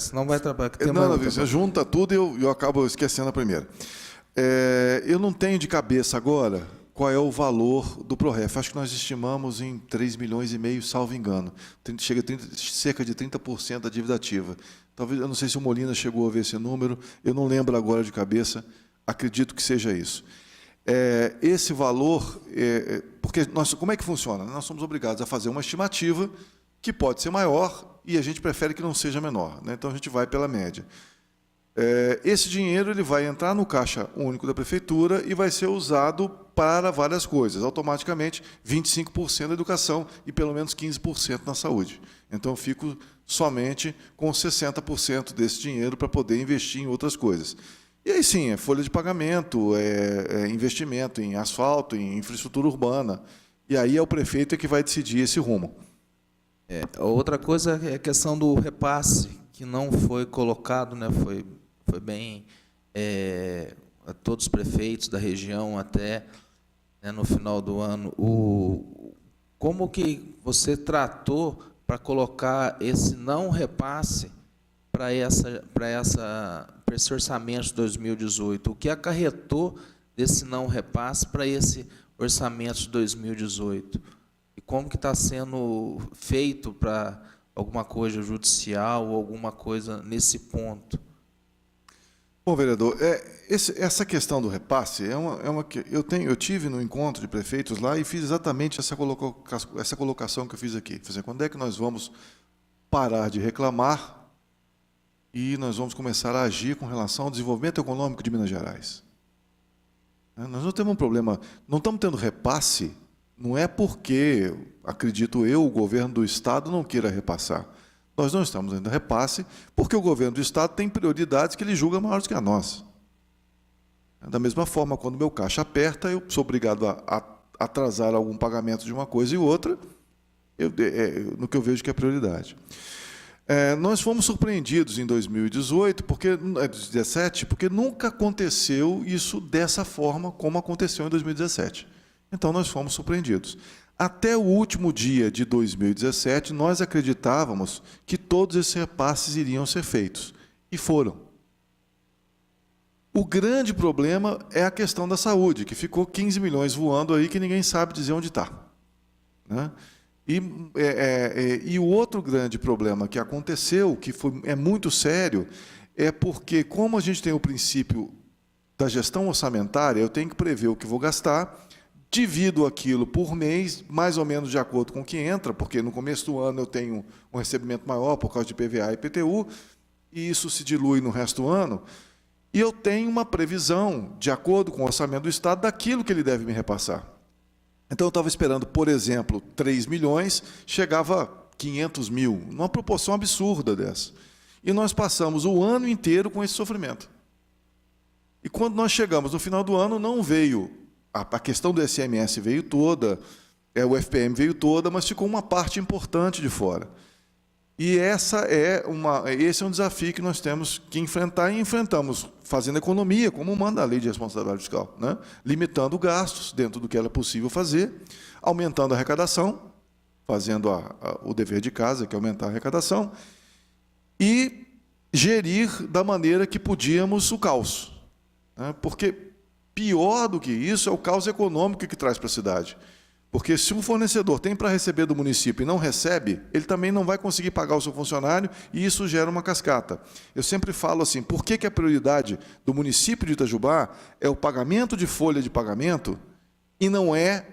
Senão vai trabalhar. Você junta tudo e eu acabo esquecendo a primeira. Eu não tenho de cabeça agora qual é o valor do PROREF. Acho que nós estimamos em 3,5 milhões, salvo engano. Chega a cerca de 30% da dívida ativa. Talvez, eu não sei se o Molina chegou a ver esse número, eu não lembro agora de cabeça, acredito que seja isso. Esse valor, porque como é que funciona? Nós somos obrigados a fazer uma estimativa que pode ser maior e a gente prefere que não seja menor, né? Então, a gente vai pela média. Esse dinheiro ele vai entrar no caixa único da prefeitura e vai ser usado para várias coisas. Automaticamente, 25% na educação e pelo menos 15% na saúde. Então, eu fico somente com 60% desse dinheiro para poder investir em outras coisas. E aí sim, é folha de pagamento, investimento em asfalto, em infraestrutura urbana. E aí é o prefeito que vai decidir esse rumo. Outra coisa é a questão do repasse, que não foi colocado, né, foi bem a todos os prefeitos da região até, né, no final do ano. Como que você tratou para colocar esse não repasse para esse orçamento de 2018? O que acarretou desse não repasse para esse orçamento de 2018? E como que está sendo feito para alguma coisa judicial ou alguma coisa nesse ponto? Bom, vereador, essa questão do repasse eu tive no encontro de prefeitos lá e fiz exatamente essa colocação que eu fiz aqui. Quando é que nós vamos parar de reclamar e nós vamos começar a agir com relação ao desenvolvimento econômico de Minas Gerais? Nós não temos um problema, não estamos tendo repasse, não é porque, acredito eu, o governo do Estado não queira repassar. Nós não estamos dando repasse porque o governo do Estado tem prioridades que ele julga maiores que a nossa. Da mesma forma, quando o meu caixa aperta, eu sou obrigado a atrasar algum pagamento de uma coisa e outra, no que eu vejo que é prioridade. Nós fomos surpreendidos em 2018, 2017, porque nunca aconteceu isso dessa forma como aconteceu em 2017. Então, nós fomos surpreendidos. Até o último dia de 2017, nós acreditávamos que todos esses repasses iriam ser feitos. E foram. O grande problema é a questão da saúde, que ficou 15 milhões voando aí que ninguém sabe dizer onde está. Né? E o outro grande problema que aconteceu, que é muito sério, é porque, como a gente tem o princípio da gestão orçamentária, eu tenho que prever o que vou gastar, divido aquilo por mês, mais ou menos de acordo com o que entra, porque no começo do ano eu tenho um recebimento maior por causa de PVA e IPTU, e isso se dilui no resto do ano, e eu tenho uma previsão, de acordo com o orçamento do Estado, daquilo que ele deve me repassar. Então, eu estava esperando, por exemplo, 3 milhões, chegava a 500 mil, numa proporção absurda dessa. E nós passamos o ano inteiro com esse sofrimento. E quando nós chegamos no final do ano, não veio, a questão do SMS veio toda, o FPM veio toda, mas ficou uma parte importante de fora. E esse é um desafio que nós temos que enfrentar, e enfrentamos fazendo economia, como manda a Lei de Responsabilidade Fiscal, né? Limitando gastos dentro do que era possível fazer, aumentando a arrecadação, fazendo o dever de casa, que é aumentar a arrecadação, e gerir da maneira que podíamos o caos. Né? Porque pior do que isso é o caos econômico que traz para a cidade. Porque se um fornecedor tem para receber do município e não recebe, ele também não vai conseguir pagar o seu funcionário e isso gera uma cascata. Eu sempre falo assim, por que a prioridade do município de Itajubá é o pagamento de folha de pagamento e não é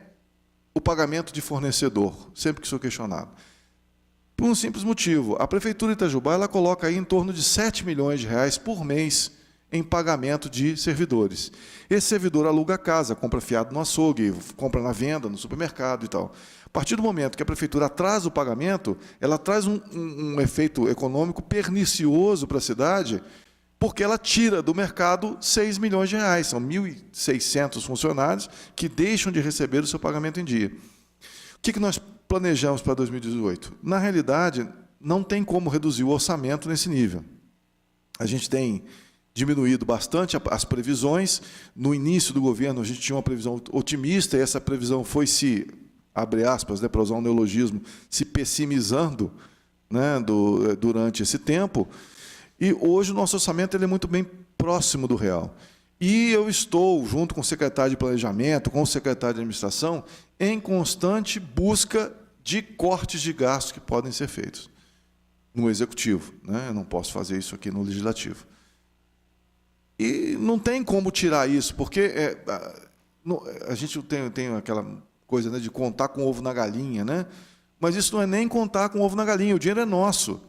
o pagamento de fornecedor? Sempre que sou questionado. Por um simples motivo, a Prefeitura de Itajubá ela coloca aí em torno de 7 milhões de reais por mês em pagamento de servidores. Esse servidor aluga a casa, compra fiado no açougue, compra na venda, no supermercado e tal. A partir do momento que a prefeitura atrasa o pagamento, ela traz um efeito econômico pernicioso para a cidade, porque ela tira do mercado 6 milhões de reais. São 1.600 funcionários que deixam de receber o seu pagamento em dia. O que nós planejamos para 2018? Na realidade, não tem como reduzir o orçamento nesse nível. A gente tem diminuído bastante as previsões. No início do governo, a gente tinha uma previsão otimista, e essa previsão foi se, abre aspas, né, para usar um neologismo, se pessimizando, né, durante esse tempo. E hoje o nosso orçamento ele é muito bem próximo do real. E eu estou, junto com o secretário de Planejamento, com o secretário de Administração, em constante busca de cortes de gastos que podem ser feitos no Executivo. Né? Eu não posso fazer isso aqui no Legislativo. E não tem como tirar isso, porque a gente tem aquela coisa, né, de contar com o ovo na galinha, né? Mas isso não é nem contar com o ovo na galinha, o dinheiro é nosso.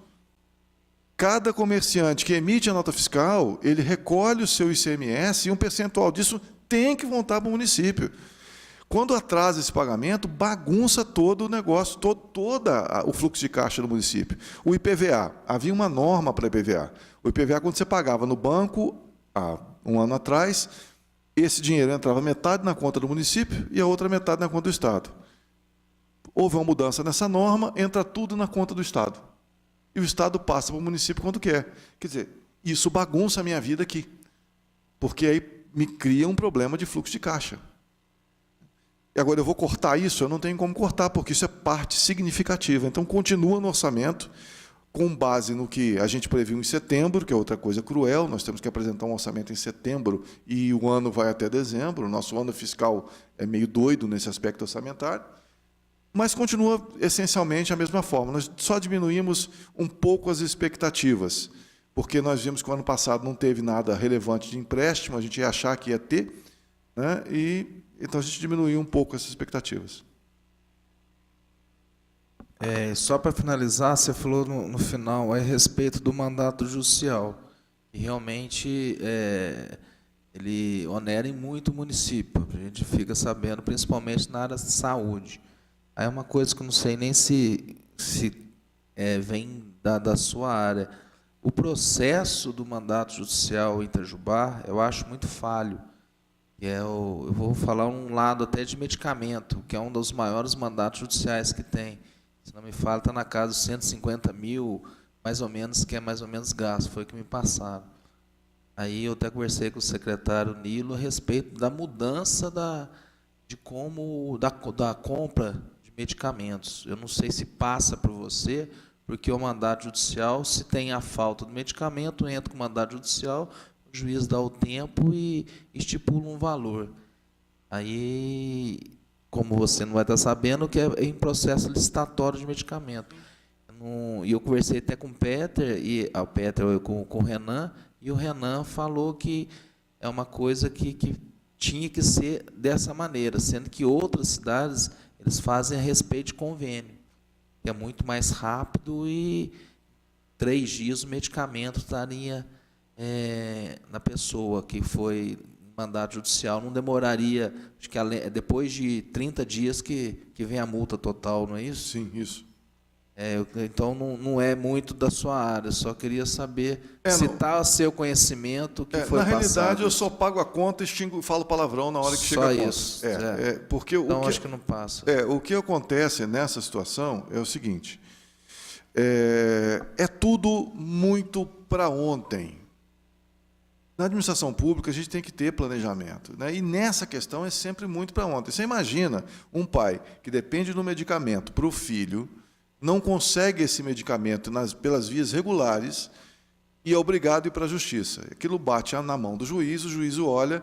Cada comerciante que emite a nota fiscal, ele recolhe o seu ICMS e um percentual disso tem que voltar para o município. Quando atrasa esse pagamento, bagunça todo o negócio, todo o fluxo de caixa do município. O IPVA, havia uma norma para o IPVA. O IPVA, quando você pagava no banco, há um ano atrás, esse dinheiro entrava metade na conta do município e a outra metade na conta do Estado. houve uma mudança nessa norma, entra tudo na conta do Estado. E o Estado passa para o município quando quer. Quer dizer, isso bagunça a minha vida aqui, porque aí me cria um problema de fluxo de caixa. E agora eu vou cortar isso? Eu não tenho como cortar, porque isso é parte significativa. Então, continua no orçamento, com base no que a gente previu em setembro, que é outra coisa cruel, nós temos que apresentar um orçamento em setembro e o ano vai até dezembro, o nosso ano fiscal é meio doido nesse aspecto orçamentário, mas continua essencialmente a mesma forma. Nós só diminuímos um pouco as expectativas, porque nós vimos que o ano passado não teve nada relevante de empréstimo, a gente ia achar que ia ter, né? E então a gente diminuiu um pouco essas expectativas. Só para finalizar, você falou no final a respeito do mandato judicial. E realmente ele onera em muito o município. A gente fica sabendo, principalmente na área de saúde. Aí é uma coisa que eu não sei nem se vem da sua área. O processo do mandato judicial em Itajubá, eu acho muito falho. Eu vou falar um lado até de medicamento, que é um dos maiores mandatos judiciais que tem. Se não me falo, está na casa dos 150 mil, mais ou menos, que é mais ou menos gasto, foi o que me passaram. Aí eu até conversei com o secretário Nilo a respeito da mudança da compra de medicamentos. Eu não sei se passa por você, porque o mandato judicial, se tem a falta do medicamento, entra com o mandato judicial, o juiz dá o tempo e estipula um valor. Aí, como você não vai estar sabendo, que é em processo licitatório de medicamento. E eu conversei até com o Peter, com o Renan, e o Renan falou que é uma coisa que tinha que ser dessa maneira, sendo que outras cidades eles fazem a respeito de convênio, que é muito mais rápido e 3 dias o medicamento estaria na pessoa que foi mandato judicial, não demoraria, acho que depois de 30 dias que vem a multa total, não é isso? Sim, isso. Então, não é muito da sua área, só queria saber se está a seu conhecimento que foi na passado. realidade, eu só pago a conta e falo palavrão na hora que chega a conta. Isso. Porque então, acho que não passa. O que acontece nessa situação é o seguinte, é tudo muito para ontem. Na administração pública, a gente tem que ter planejamento, né? E nessa questão é sempre muito para ontem. Você imagina um pai que depende do medicamento para o filho, não consegue esse medicamento pelas vias regulares e é obrigado a ir para a justiça. Aquilo bate na mão do juiz, o juiz olha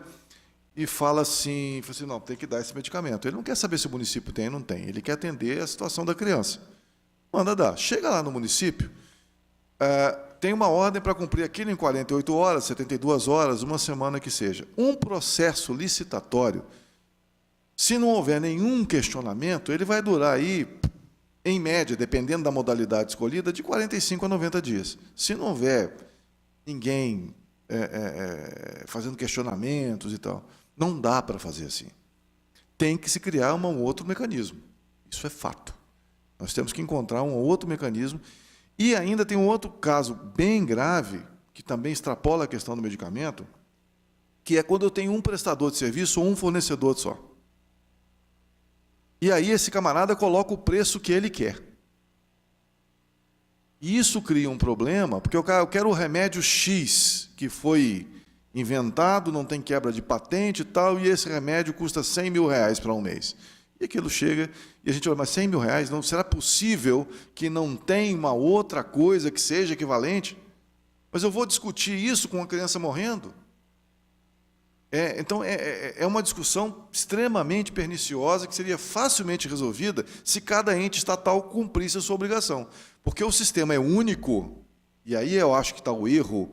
e fala assim, não, tem que dar esse medicamento. Ele não quer saber se o município tem ou não tem, ele quer atender a situação da criança. Manda dar. Chega lá no município, tem uma ordem para cumprir aquilo em 48 horas, 72 horas, uma semana que seja. Um processo licitatório, se não houver nenhum questionamento, ele vai durar aí, em média, dependendo da modalidade escolhida, de 45 a 90 dias. Se não houver ninguém fazendo questionamentos e tal, não dá para fazer assim. Tem que se criar um outro mecanismo. Isso é fato. Nós temos que encontrar um outro mecanismo. E ainda tem um outro caso bem grave, que também extrapola a questão do medicamento, que é quando eu tenho um prestador de serviço ou um fornecedor só. E aí esse camarada coloca o preço que ele quer. E isso cria um problema, porque eu quero o remédio X, que foi inventado, não tem quebra de patente e tal, e esse remédio custa 100 mil reais para um mês. E aquilo chega, e a gente olha, mas 100 mil reais, não, será possível que não tenha uma outra coisa que seja equivalente? Mas eu vou discutir isso com uma criança morrendo? Então, é uma discussão extremamente perniciosa que seria facilmente resolvida se cada ente estatal cumprisse a sua obrigação. Porque o sistema é único, e aí eu acho que está o erro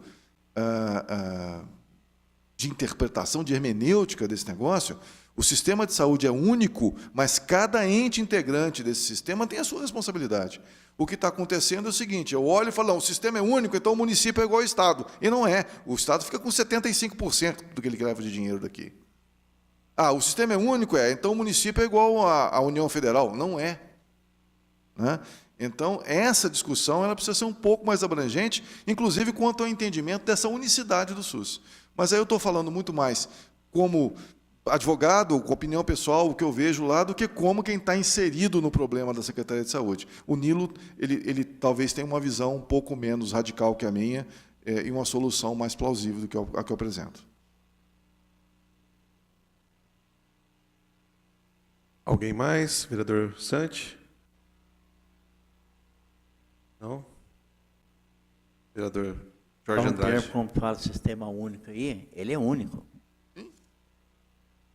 de interpretação, de hermenêutica desse negócio. O sistema de saúde é único, mas cada ente integrante desse sistema tem a sua responsabilidade. O que está acontecendo é o seguinte, eu olho e falo, não, o sistema é único, então o município é igual ao Estado. E não é. O Estado fica com 75% do que ele leva de dinheiro daqui. O sistema é único, então o município é igual à União Federal. Não é. Né? Então, essa discussão ela precisa ser um pouco mais abrangente, inclusive quanto ao entendimento dessa unicidade do SUS. Mas aí eu estou falando muito mais como advogado, com opinião pessoal, o que eu vejo lá, do que como quem está inserido no problema da Secretaria de Saúde. O Nilo, ele talvez tenha uma visão um pouco menos radical que a minha e uma solução mais plausível do que a que eu apresento. Alguém mais? Vereador Santi? Não? Vereador Jorge Então, Andrade. como fala sistema único aí, ele é único.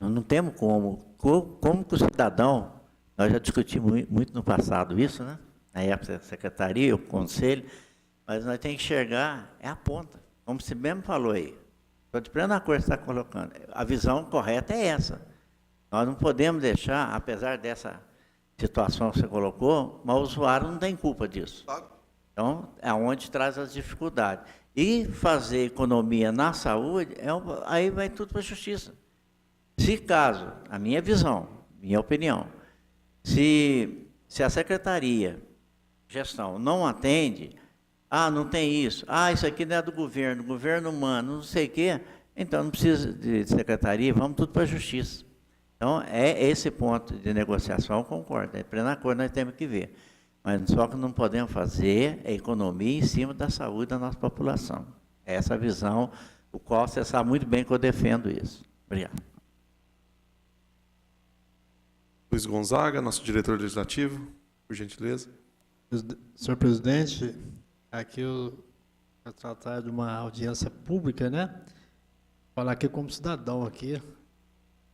Nós não temos como que o cidadão, nós já discutimos muito no passado isso, né? Na época da secretaria, o conselho, mas nós temos que enxergar, é a ponta, como você mesmo falou aí. Estou de pleno acordo que você está colocando. A visão correta é essa. Nós não podemos deixar, apesar dessa situação que você colocou, mas o usuário não tem culpa disso. Então, é onde traz as dificuldades. E fazer economia na saúde, aí vai tudo para a justiça. Se caso, a minha visão, minha opinião, se a secretaria, gestão, não atende, não tem isso, isso aqui não é do governo humano, não sei o quê, então não precisa de secretaria, vamos tudo para a justiça. Então, é esse ponto de negociação, eu concordo, é pleno acordo, nós temos que ver. Mas só que não podemos fazer é economia em cima da saúde da nossa população. É essa visão, o qual você sabe muito bem que eu defendo isso. Obrigado. Luiz Gonzaga, nosso diretor legislativo, por gentileza. Senhor presidente, aqui eu vou tratar de uma audiência pública, né? Falar aqui como cidadão aqui,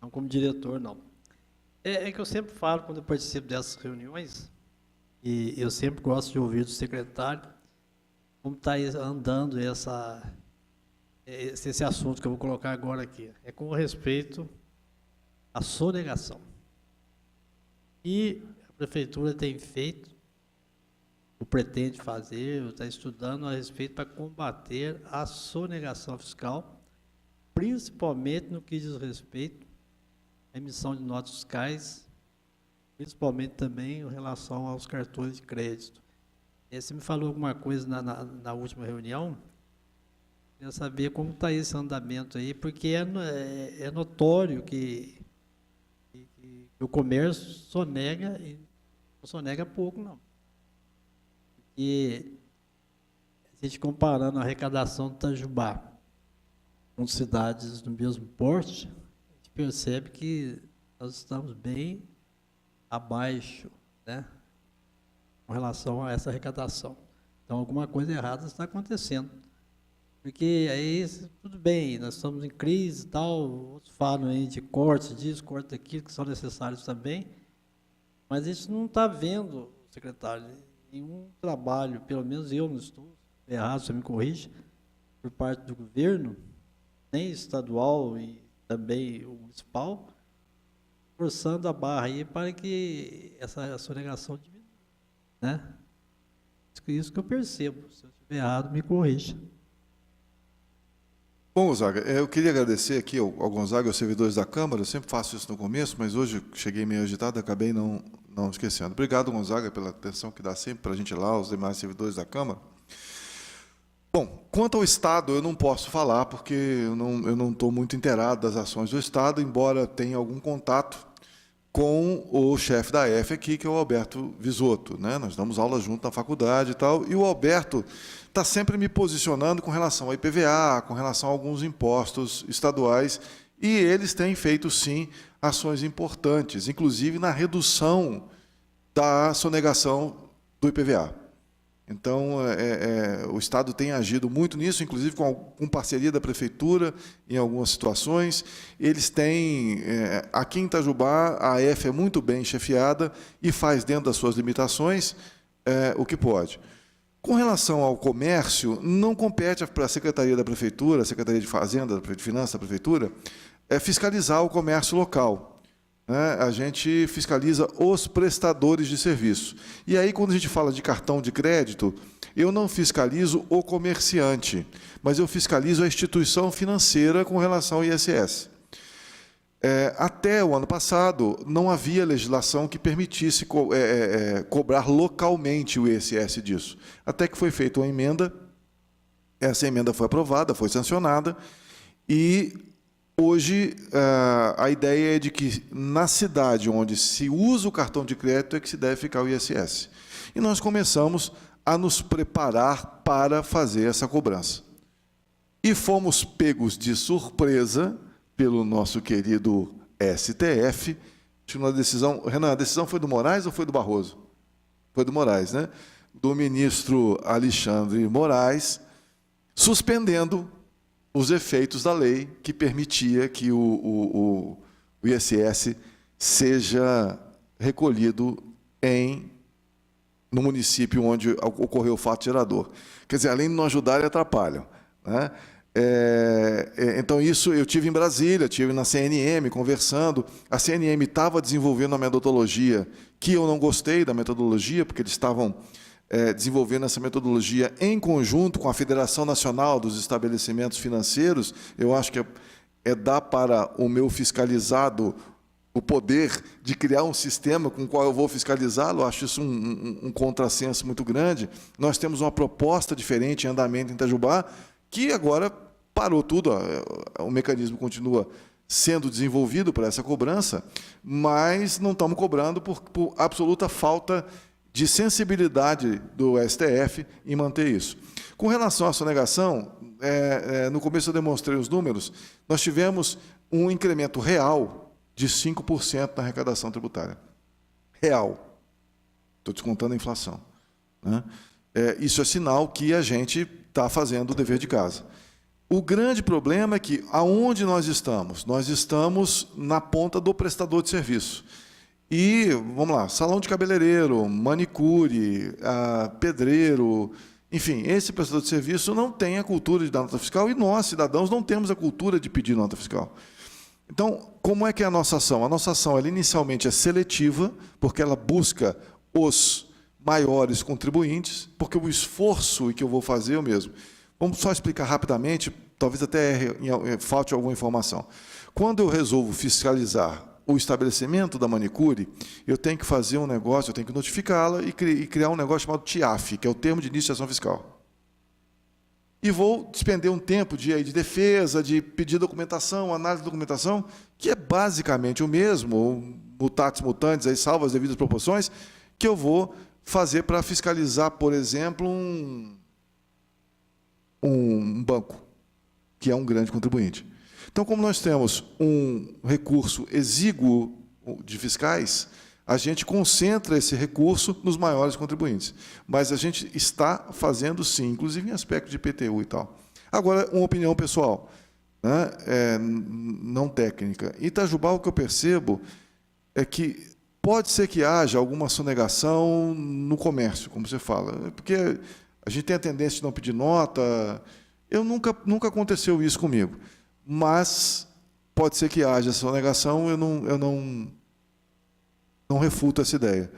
não como diretor, não. É que eu sempre falo quando eu participo dessas reuniões, e eu sempre gosto de ouvir do secretário como está andando esse assunto que eu vou colocar agora aqui. É com respeito à sonegação. E a prefeitura tem feito, ou pretende fazer, ou está estudando a respeito para combater a sonegação fiscal, principalmente no que diz respeito à emissão de notas fiscais, principalmente também em relação aos cartões de crédito. Você me falou alguma coisa na última reunião, queria saber como está esse andamento aí, porque é notório que o comércio sonega, e não sonega pouco, não. E a gente comparando a arrecadação do Itajubá com cidades do mesmo porte, a gente percebe que nós estamos bem abaixo, né, com relação a essa arrecadação. Então, alguma coisa errada está acontecendo. Porque aí, tudo bem, nós estamos em crise e tal, outros falam aí de cortes disso, cortes daquilo, que são necessários também, mas a gente não está vendo, secretário, nenhum trabalho, pelo menos eu não estou errado, você me corrige, por parte do governo, nem estadual e também o municipal, forçando a barra aí para que essa sonegação diminua, né? Isso que eu percebo. Se eu estiver errado, me corrija. Bom, Gonzaga, eu queria agradecer aqui ao Gonzaga e aos servidores da Câmara, eu sempre faço isso no começo, mas hoje cheguei meio agitado e acabei não esquecendo. Obrigado, Gonzaga, pela atenção que dá sempre para a gente lá, os demais servidores da Câmara. Bom, quanto ao Estado, eu não posso falar, porque eu não estou muito inteirado das ações do Estado, embora tenha algum contato com o chefe da EF aqui, que é o Alberto Visotto, né? Nós damos aula junto na faculdade e tal, e o Alberto está sempre me posicionando com relação ao IPVA, com relação a alguns impostos estaduais, e eles têm feito, sim, ações importantes, inclusive na redução da sonegação do IPVA. Então, o Estado tem agido muito nisso, inclusive com parceria da Prefeitura, em algumas situações. Eles têm, aqui em Itajubá, a AF é muito bem chefiada e faz, dentro das suas limitações, o que pode. Com relação ao comércio, não compete para a Secretaria da Prefeitura, a Secretaria de Fazenda, de Finanças da Prefeitura, fiscalizar o comércio local. A gente fiscaliza os prestadores de serviço. E aí, quando a gente fala de cartão de crédito, eu não fiscalizo o comerciante, mas eu fiscalizo a instituição financeira com relação ao ISS. Até o ano passado, não havia legislação que permitisse cobrar localmente o ISS disso. Até que foi feita uma emenda, essa emenda foi aprovada, foi sancionada, e Hoje, a ideia é de que na cidade onde se usa o cartão de crédito é que se deve ficar o ISS. E nós começamos a nos preparar para fazer essa cobrança. E fomos pegos de surpresa pelo nosso querido STF, uma decisão... Renan, a decisão foi do Moraes ou foi do Barroso? Foi do Moraes, né? Do ministro Alexandre Moraes, suspendendo os efeitos da lei que permitia que o ISS seja recolhido no município onde ocorreu o fato gerador. Quer dizer, além de não ajudar, ele atrapalham, né? Então, isso eu tive em Brasília, tive na CNM conversando. A CNM estava desenvolvendo uma metodologia que eu não gostei da metodologia, porque eles estavam desenvolvendo essa metodologia em conjunto com a Federação Nacional dos Estabelecimentos Financeiros. Eu acho que dar para o meu fiscalizado o poder de criar um sistema com o qual eu vou fiscalizá-lo. Eu acho isso um contrassenso muito grande. Nós temos uma proposta diferente em andamento em Itajubá, que agora parou tudo, o mecanismo continua sendo desenvolvido para essa cobrança, mas não estamos cobrando por absoluta falta de sensibilidade do STF em manter isso. Com relação à sonegação, no começo eu demonstrei os números, nós tivemos um incremento real de 5% na arrecadação tributária. Real. Estou descontando a inflação, né? Isso é sinal que a gente está fazendo o dever de casa. O grande problema é que, aonde nós estamos? Nós estamos na ponta do prestador de serviço. E, vamos lá, salão de cabeleireiro, manicure, pedreiro, enfim, esse prestador de serviço não tem a cultura de dar nota fiscal e nós, cidadãos, não temos a cultura de pedir nota fiscal. Então, como é que é a nossa ação? A nossa ação, ela inicialmente é seletiva, porque ela busca os maiores contribuintes, porque o esforço que eu vou fazer é o mesmo. Vamos só explicar rapidamente, talvez até falte alguma informação. Quando eu resolvo fiscalizar o estabelecimento da manicure, eu tenho que fazer um negócio, eu tenho que notificá-la e criar um negócio chamado TIAF, que é o Termo de Iniciação Fiscal. E vou despender um tempo de defesa, de pedir documentação, análise de documentação, que é basicamente o mesmo, mutatis mutandis, aí, salvo as devidas proporções, que eu vou fazer para fiscalizar, por exemplo, um banco, que é um grande contribuinte. Então, como nós temos um recurso exíguo de fiscais, a gente concentra esse recurso nos maiores contribuintes. Mas a gente está fazendo, sim, inclusive em aspecto de IPTU e tal. Agora, uma opinião pessoal, né? Não técnica. Em Itajubá, o que eu percebo é que pode ser que haja alguma sonegação no comércio, como você fala, porque a gente tem a tendência de não pedir nota. Nunca aconteceu isso comigo, mas pode ser que haja sonegação, eu não refuto essa ideia.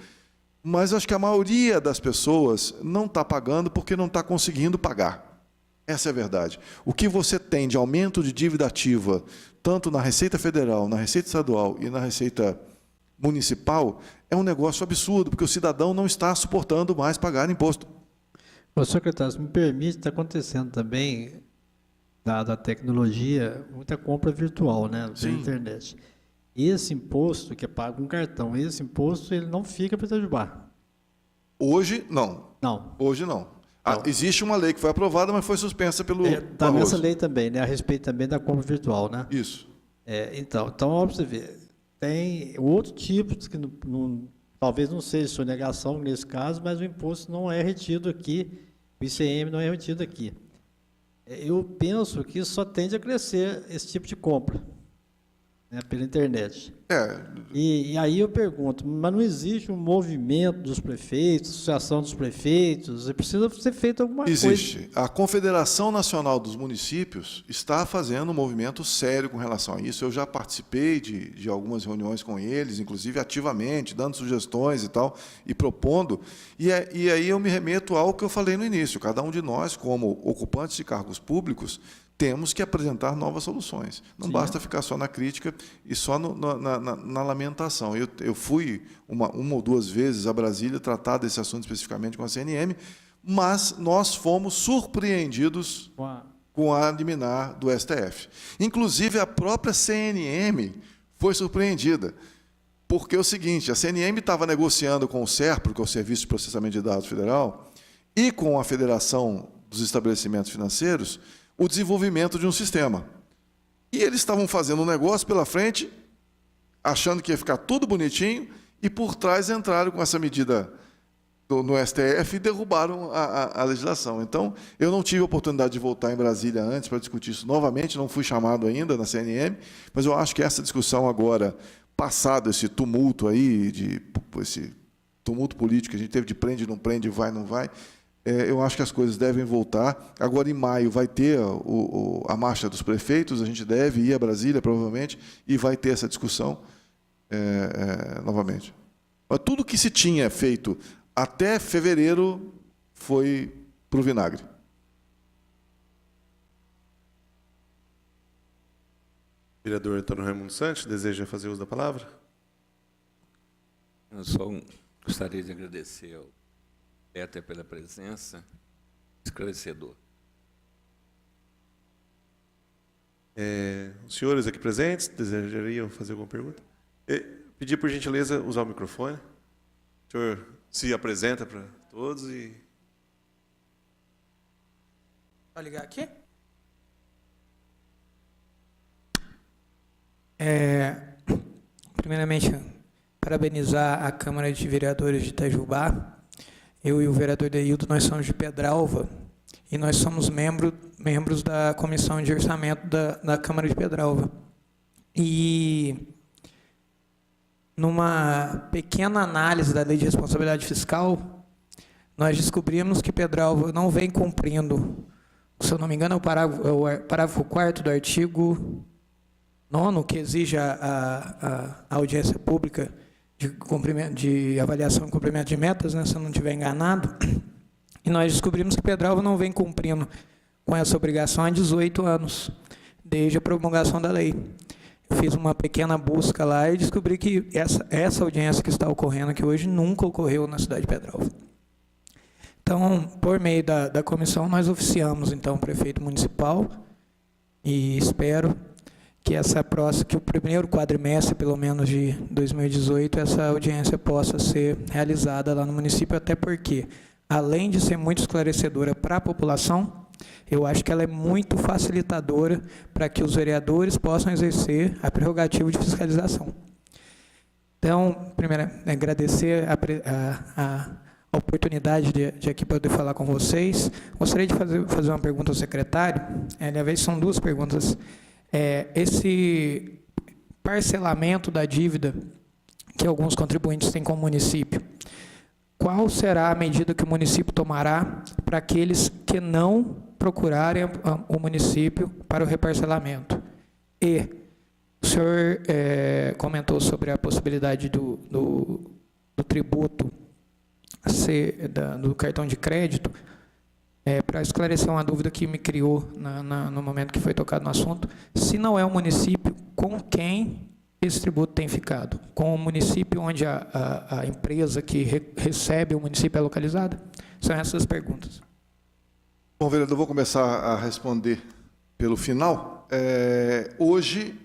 Mas acho que a maioria das pessoas não está pagando porque não está conseguindo pagar. Essa é a verdade. O que você tem de aumento de dívida ativa, tanto na Receita Federal, na Receita Estadual e na Receita Municipal, é um negócio absurdo, porque o cidadão não está suportando mais pagar imposto. Ô, secretário, se me permite, está acontecendo também, dada a tecnologia, muita compra virtual, né, pela internet. Esse imposto que é pago com cartão, esse imposto ele não fica para Itajubá. Hoje, não. Não. Hoje, não. Existe uma lei que foi aprovada, mas foi suspensa pelo Está nessa lei também, né, a respeito também da compra virtual, né? Isso. Então, ó, para você ver, tem outro tipo que talvez não seja sonegação nesse caso, mas o imposto não é retido aqui, o ICM não é retido aqui. Eu penso que só tende a crescer esse tipo de compra, né, pela internet. E aí eu pergunto, mas não existe um movimento dos prefeitos, associação dos prefeitos, precisa ser feito alguma coisa? Existe. A Confederação Nacional dos Municípios está fazendo um movimento sério com relação a isso. Eu já participei de algumas reuniões com eles, inclusive ativamente, dando sugestões e tal, e propondo. E aí eu me remeto ao que eu falei no início. Cada um de nós, como ocupantes de cargos públicos, temos que apresentar novas soluções. Não basta ficar só na crítica e só na lamentação. Eu fui uma ou duas vezes a Brasília tratar desse assunto especificamente com a CNM, mas nós fomos surpreendidos com a liminar do STF. Inclusive, a própria CNM foi surpreendida, porque é o seguinte, a CNM estava negociando com o SERPRO, que é o Serviço de Processamento de Dados Federal, e com a Federação dos Estabelecimentos Financeiros, o desenvolvimento de um sistema. E eles estavam fazendo um negócio pela frente, achando que ia ficar tudo bonitinho, e por trás entraram com essa medida no STF e derrubaram a legislação. Então, eu não tive a oportunidade de voltar em Brasília antes para discutir isso novamente, não fui chamado ainda na CNM, mas eu acho que essa discussão agora, passado esse tumulto aí, esse tumulto político que a gente teve de prende, não prende, vai, não vai, eu acho que as coisas devem voltar. Agora, em maio, vai ter a marcha dos prefeitos, a gente deve ir a Brasília, provavelmente, e vai ter essa discussão novamente. Mas tudo que se tinha feito até fevereiro foi para o vinagre. Vereador Antônio Raimundo Santos, deseja fazer uso da palavra? Eu só gostaria de agradecer ao Peter pela presença, esclarecedor. Os senhores aqui presentes desejariam fazer alguma pergunta? Pedir, por gentileza, usar o microfone. O senhor se apresenta para todos e... Vai ligar aqui? Primeiramente, parabenizar a Câmara de Vereadores de Itajubá. Eu e o vereador Deildo, nós somos de Pedralva e nós somos membros da Comissão de Orçamento da Câmara de Pedralva. E, numa pequena análise da Lei de Responsabilidade Fiscal, nós descobrimos que Pedralva não vem cumprindo, se eu não me engano, é o parágrafo 4º do artigo 9º, que exige a audiência pública de avaliação e cumprimento de metas, né, se eu não estiver enganado, e nós descobrimos que Pedralva não vem cumprindo com essa obrigação há 18 anos, desde a promulgação da lei. Eu fiz uma pequena busca lá e descobri que essa audiência que está ocorrendo aqui hoje nunca ocorreu na cidade de Pedralva. Então, por meio da comissão, nós oficiamos então o prefeito municipal e espero que o primeiro quadrimestre, pelo menos de 2018, essa audiência possa ser realizada lá no município, até porque, além de ser muito esclarecedora para a população, eu acho que ela é muito facilitadora para que os vereadores possam exercer a prerrogativa de fiscalização. Então, primeiro, agradecer a oportunidade de aqui poder falar com vocês. Gostaria de fazer uma pergunta ao secretário. Aliás, são duas perguntas. Esse parcelamento da dívida que alguns contribuintes têm com o município, qual será a medida que o município tomará para aqueles que não procurarem o município para o reparcelamento? E o senhor comentou sobre a possibilidade do tributo do cartão de crédito. Para esclarecer uma dúvida que me criou no momento que foi tocado no assunto, se não é o município, com quem esse tributo tem ficado? Com o município onde a empresa que recebe o município é localizada? São essas as perguntas. Bom, vereador, eu vou começar a responder pelo final. Hoje,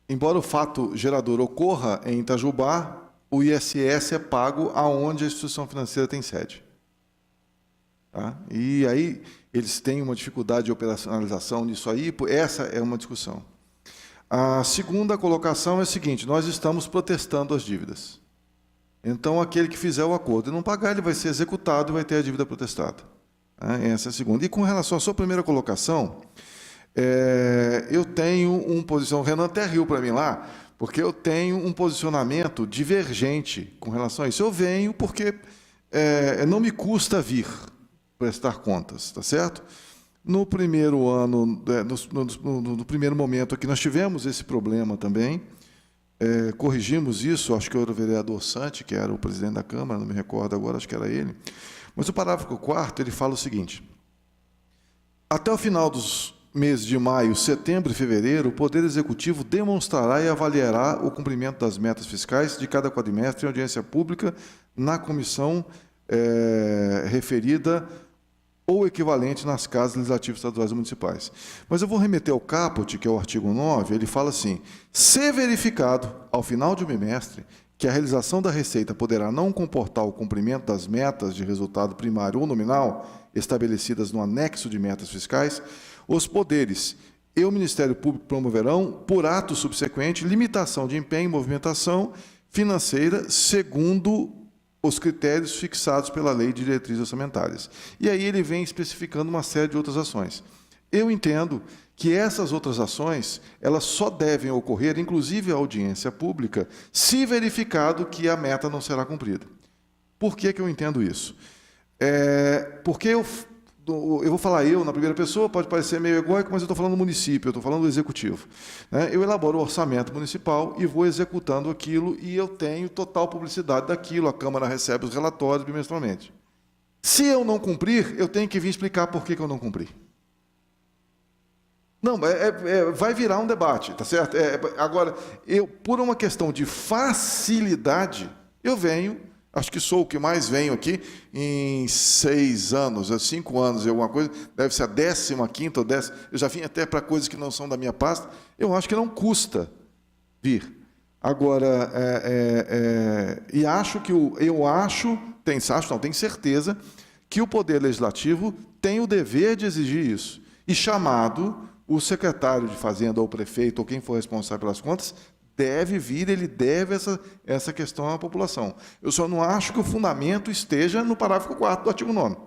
embora o fato gerador ocorra em Itajubá, o ISS é pago aonde a instituição financeira tem sede. Tá? E aí eles têm uma dificuldade de operacionalização nisso aí, essa é uma discussão. A segunda colocação é a seguinte: nós estamos protestando as dívidas. Então, aquele que fizer o acordo e não pagar, ele vai ser executado e vai ter a dívida protestada. Essa é a segunda. E com relação à sua primeira colocação, eu tenho um posicionamento, o Renan até riu para mim lá, porque eu tenho um posicionamento divergente com relação a isso. Eu venho porque não me custa vir prestar contas, tá certo? No primeiro ano, no primeiro momento aqui, nós tivemos esse problema também, corrigimos isso, acho que era o vereador Santi, que era o presidente da Câmara, não me recordo agora, acho que era ele, mas o parágrafo 4º, ele fala o seguinte: até o final dos meses de maio, setembro e fevereiro, o Poder Executivo demonstrará e avaliará o cumprimento das metas fiscais de cada quadrimestre em audiência pública na comissão referida ou equivalente nas casas legislativas estaduais e municipais. Mas eu vou remeter ao caput, que é o artigo 9, ele fala assim: se verificado, ao final de um bimestre, que a realização da receita poderá não comportar o cumprimento das metas de resultado primário ou nominal estabelecidas no anexo de metas fiscais, os poderes e o Ministério Público promoverão, por ato subsequente, limitação de empenho e movimentação financeira segundo os critérios fixados pela Lei de Diretrizes Orçamentárias. E aí ele vem especificando uma série de outras ações. Eu entendo que essas outras ações, elas só devem ocorrer, inclusive a audiência pública, se verificado que a meta não será cumprida. Por que eu entendo isso? Porque eu vou falar eu na primeira pessoa, pode parecer meio egóico, mas eu estou falando do município, eu estou falando do executivo. Eu elaboro o orçamento municipal e vou executando aquilo e eu tenho total publicidade daquilo, a Câmara recebe os relatórios bimestralmente. Se eu não cumprir, eu tenho que vir explicar por que eu não cumpri. Não, vai virar um debate, tá certo? Agora, por uma questão de facilidade, eu venho, acho que sou o que mais venho aqui, em 6 anos, 5 anos, alguma coisa, deve ser a 15ª ou 10ª, eu já vim até para coisas que não são da minha pasta, eu acho que não custa vir. Agora, e acho que tenho certeza que o Poder Legislativo tem o dever de exigir isso. E chamado, o secretário de Fazenda ou o prefeito ou quem for responsável pelas contas deve vir, ele deve essa questão à população. Eu só não acho que o fundamento esteja no parágrafo 4º do artigo 9º.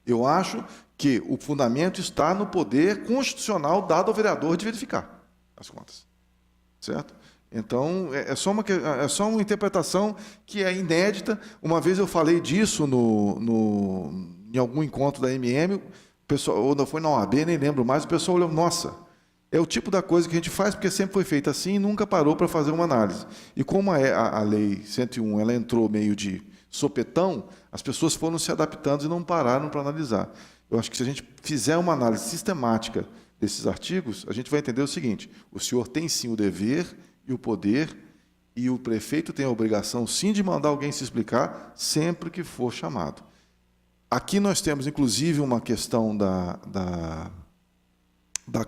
Eu acho que o fundamento está no poder constitucional dado ao vereador de verificar as contas. Certo? Então, é só uma interpretação que é inédita. Uma vez eu falei disso em algum encontro da MM, ou não foi na OAB, nem lembro mais, o pessoal olhou, nossa, é o tipo da coisa que a gente faz porque sempre foi feita assim e nunca parou para fazer uma análise. E como a Lei 101 ela entrou meio de sopetão, as pessoas foram se adaptando e não pararam para analisar. Eu acho que se a gente fizer uma análise sistemática desses artigos, a gente vai entender o seguinte: o senhor tem sim o dever e o poder, e o prefeito tem a obrigação sim de mandar alguém se explicar sempre que for chamado. Aqui nós temos, inclusive, uma questão da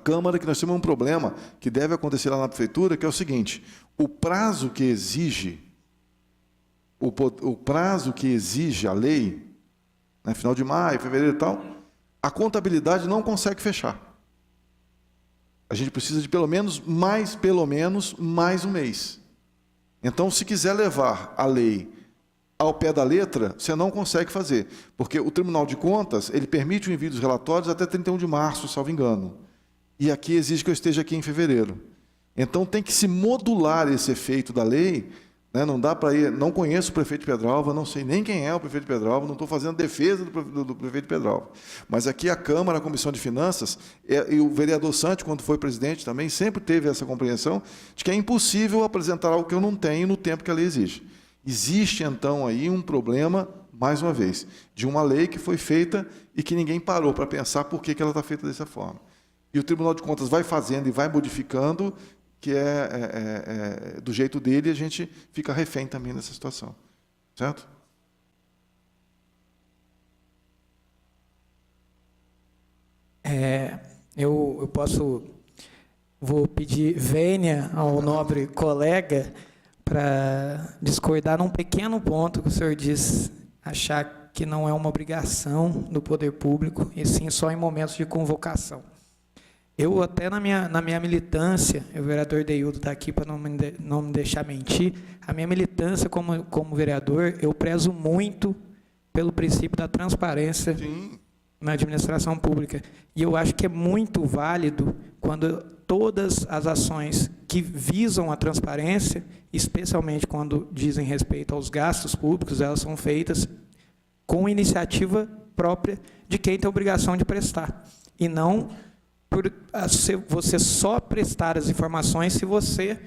Câmara, que nós temos um problema que deve acontecer lá na Prefeitura, que é o seguinte: o prazo que exige a lei, final de maio, fevereiro e tal, a contabilidade não consegue fechar. A gente precisa de pelo menos mais um mês. Então, se quiser levar a lei ao pé da letra, você não consegue fazer, porque o Tribunal de Contas ele permite o envio dos relatórios até 31 de março, salvo engano. E aqui exige que eu esteja aqui em fevereiro. Então, tem que se modular esse efeito da lei. Não dá para ir. Não conheço o prefeito de Pedralva, não sei nem quem é o prefeito de Pedralva, não estou fazendo defesa do prefeito de Pedralva. Mas aqui a Câmara, a Comissão de Finanças, e o vereador Santos, quando foi presidente, também sempre teve essa compreensão de que é impossível apresentar algo que eu não tenho no tempo que a lei exige. Existe, então, aí um problema, mais uma vez, de uma lei que foi feita e que ninguém parou para pensar por que ela está feita dessa forma. E o Tribunal de Contas vai fazendo e vai modificando, que do jeito dele, e a gente fica refém também nessa situação. Certo? Vou pedir vênia ao nobre colega para discordar num pequeno ponto que o senhor diz, achar que não é uma obrigação do poder público, e sim só em momentos de convocação. Eu até na minha militância, o vereador Deildo está aqui para não me deixar mentir, a minha militância como vereador, eu prezo muito pelo princípio da transparência na administração pública. E eu acho que é muito válido quando todas as ações que visam a transparência, especialmente quando dizem respeito aos gastos públicos, elas são feitas com iniciativa própria de quem tem a obrigação de prestar. E não por você só prestar as informações se você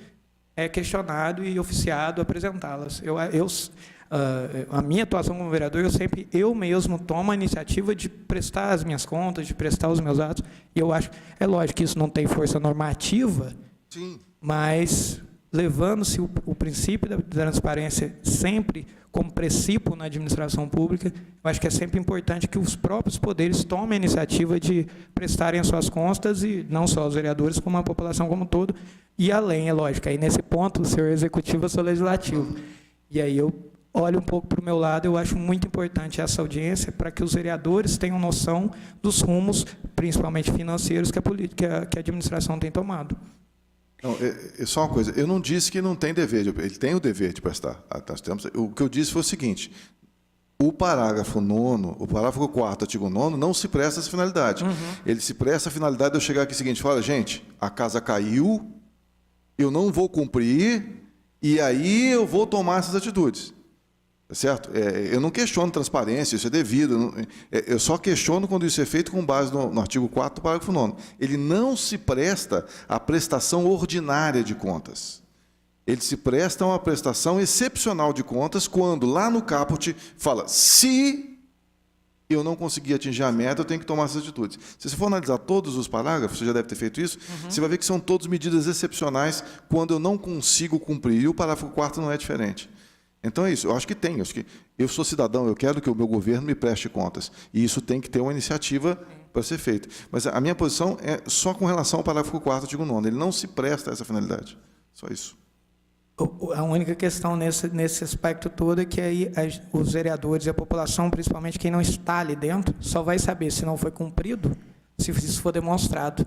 é questionado e oficiado a apresentá-las. A minha atuação como vereador, eu mesmo tomo a iniciativa de prestar as minhas contas, de prestar os meus atos, e eu acho, é lógico que isso não tem força normativa, sim, mas levando-se o princípio da transparência sempre como princípio na administração pública, eu acho que é sempre importante que os próprios poderes tomem a iniciativa de prestarem as suas contas, e não só os vereadores, como a população como um todo, e além, é lógico, aí nesse ponto, o senhor executivo, eu sou legislativo. E aí eu olho um pouco para o meu lado, eu acho muito importante essa audiência para que os vereadores tenham noção dos rumos, principalmente financeiros, que a administração tem tomado. Não, é só uma coisa, eu não disse que não tem dever, ele tem o dever de prestar. O que eu disse foi o seguinte: o parágrafo 9º, o parágrafo 4º, artigo 9º, não se presta essa finalidade. Ele se presta a finalidade de eu chegar aqui o seguinte: fala, gente, a casa caiu, eu não vou cumprir, e aí eu vou tomar essas atitudes. Certo? Eu não questiono transparência, isso é devido. Eu só questiono quando isso é feito com base no artigo 4º do parágrafo 9º. Ele não se presta à prestação ordinária de contas. Ele se presta a uma prestação excepcional de contas quando, lá no caput, fala: se eu não conseguir atingir a meta, eu tenho que tomar essas atitudes. Se você for analisar todos os parágrafos, você já deve ter feito isso, você vai ver que são todas medidas excepcionais quando eu não consigo cumprir. E o parágrafo 4º não é diferente. Então é isso, eu acho que tem, eu sou cidadão, eu quero que o meu governo me preste contas, e isso tem que ter uma iniciativa para ser feita. Mas a minha posição é só com relação ao parágrafo 4º, artigo 9º, ele não se presta a essa finalidade, só isso. A única questão nesse aspecto todo é que aí os vereadores e a população, principalmente quem não está ali dentro, só vai saber se não foi cumprido, se isso for demonstrado.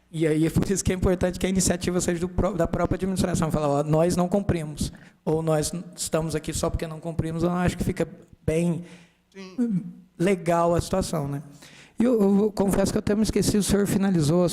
E aí é por isso que é importante que a iniciativa seja da própria administração. Falar, ó, nós não cumprimos, ou nós estamos aqui só porque não cumprimos, eu acho que fica bem legal a situação, né? E eu confesso que eu até me esqueci, o senhor finalizou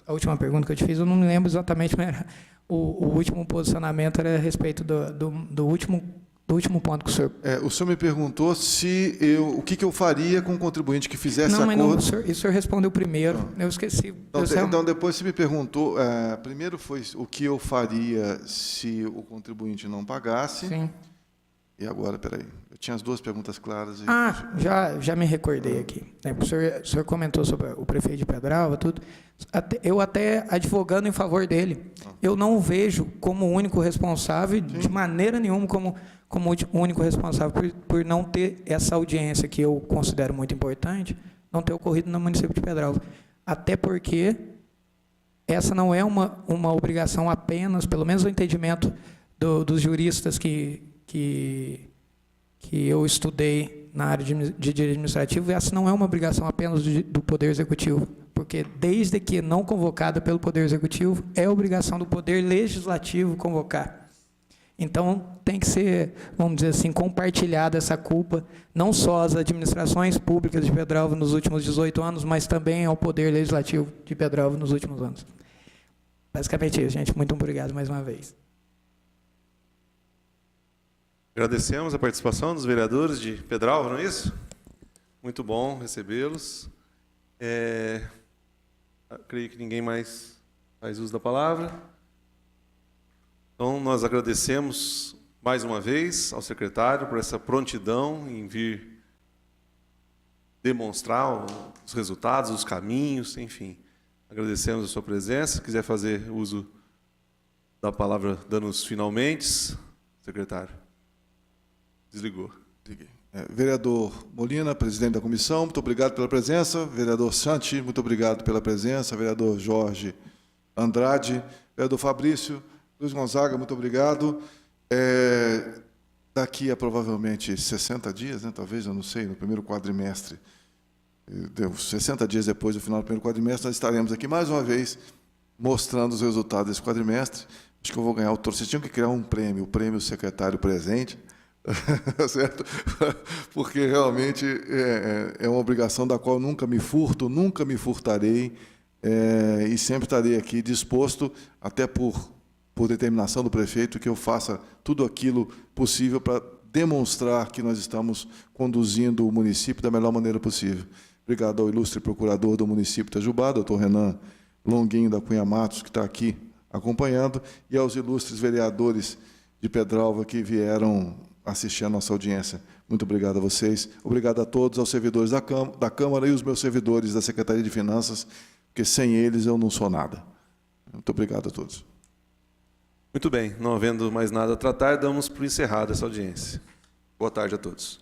a última pergunta que eu te fiz, eu não me lembro exatamente, mas era, o último posicionamento era a respeito do último ponto que o senhor... O senhor me perguntou o que eu faria com um contribuinte que fizesse acordo... Não, mas o senhor respondeu primeiro, eu esqueci. Então, depois você me perguntou, primeiro foi o que eu faria se o contribuinte não pagasse. Sim. E agora, peraí, eu tinha as duas perguntas claras. Já me recordei aqui. O senhor comentou sobre o prefeito de Pedralva, tudo. Eu até advogando em favor dele. Eu não o vejo como o único responsável, de maneira nenhuma como o único responsável por não ter essa audiência que eu considero muito importante, não ter ocorrido no município de Pedralva. Até porque essa não é uma obrigação apenas, pelo menos o entendimento dos juristas que eu estudei na área de direito administrativo, essa não é uma obrigação apenas do Poder Executivo, porque desde que não convocada pelo Poder Executivo, é obrigação do Poder Legislativo convocar. Então, tem que ser, vamos dizer assim, compartilhada essa culpa, não só às administrações públicas de Pedralva nos últimos 18 anos, mas também ao Poder Legislativo de Pedralva nos últimos anos. Basicamente isso, gente. Muito obrigado mais uma vez. Agradecemos a participação dos vereadores de Pedralva, não é isso? Muito bom recebê-los. Creio que ninguém mais faz uso da palavra. Então, nós agradecemos mais uma vez ao secretário por essa prontidão em vir demonstrar os resultados, os caminhos, enfim. Agradecemos a sua presença. Se quiser fazer uso da palavra, dando os finalmente, secretário. Desligou. Vereador Molina, presidente da comissão, muito obrigado pela presença. Vereador Santi, muito obrigado pela presença. Vereador Jorge Andrade, vereador Fabrício, Luiz Gonzaga, muito obrigado. Daqui a provavelmente 60 dias, né, talvez, eu não sei, no primeiro quadrimestre, 60 dias depois do final do primeiro quadrimestre, nós estaremos aqui mais uma vez mostrando os resultados desse quadrimestre. Acho que eu vou ganhar o torcedor. Vocês tinham que criar um prêmio, o prêmio secretário presente, certo? Porque realmente é uma obrigação da qual eu nunca me furto, nunca me furtarei, e sempre estarei aqui disposto, até por determinação do prefeito, que eu faça tudo aquilo possível para demonstrar que nós estamos conduzindo o município da melhor maneira possível. Obrigado ao ilustre procurador do município de Itajubá, doutor Renan Longuinho da Cunha Matos, que está aqui acompanhando, e aos ilustres vereadores de Pedralva que vieram assistir a nossa audiência. Muito obrigado a vocês. Obrigado a todos, aos servidores da Câmara e os meus servidores da Secretaria de Finanças, porque sem eles eu não sou nada. Muito obrigado a todos. Muito bem, não havendo mais nada a tratar, damos por encerrada essa audiência. Boa tarde a todos.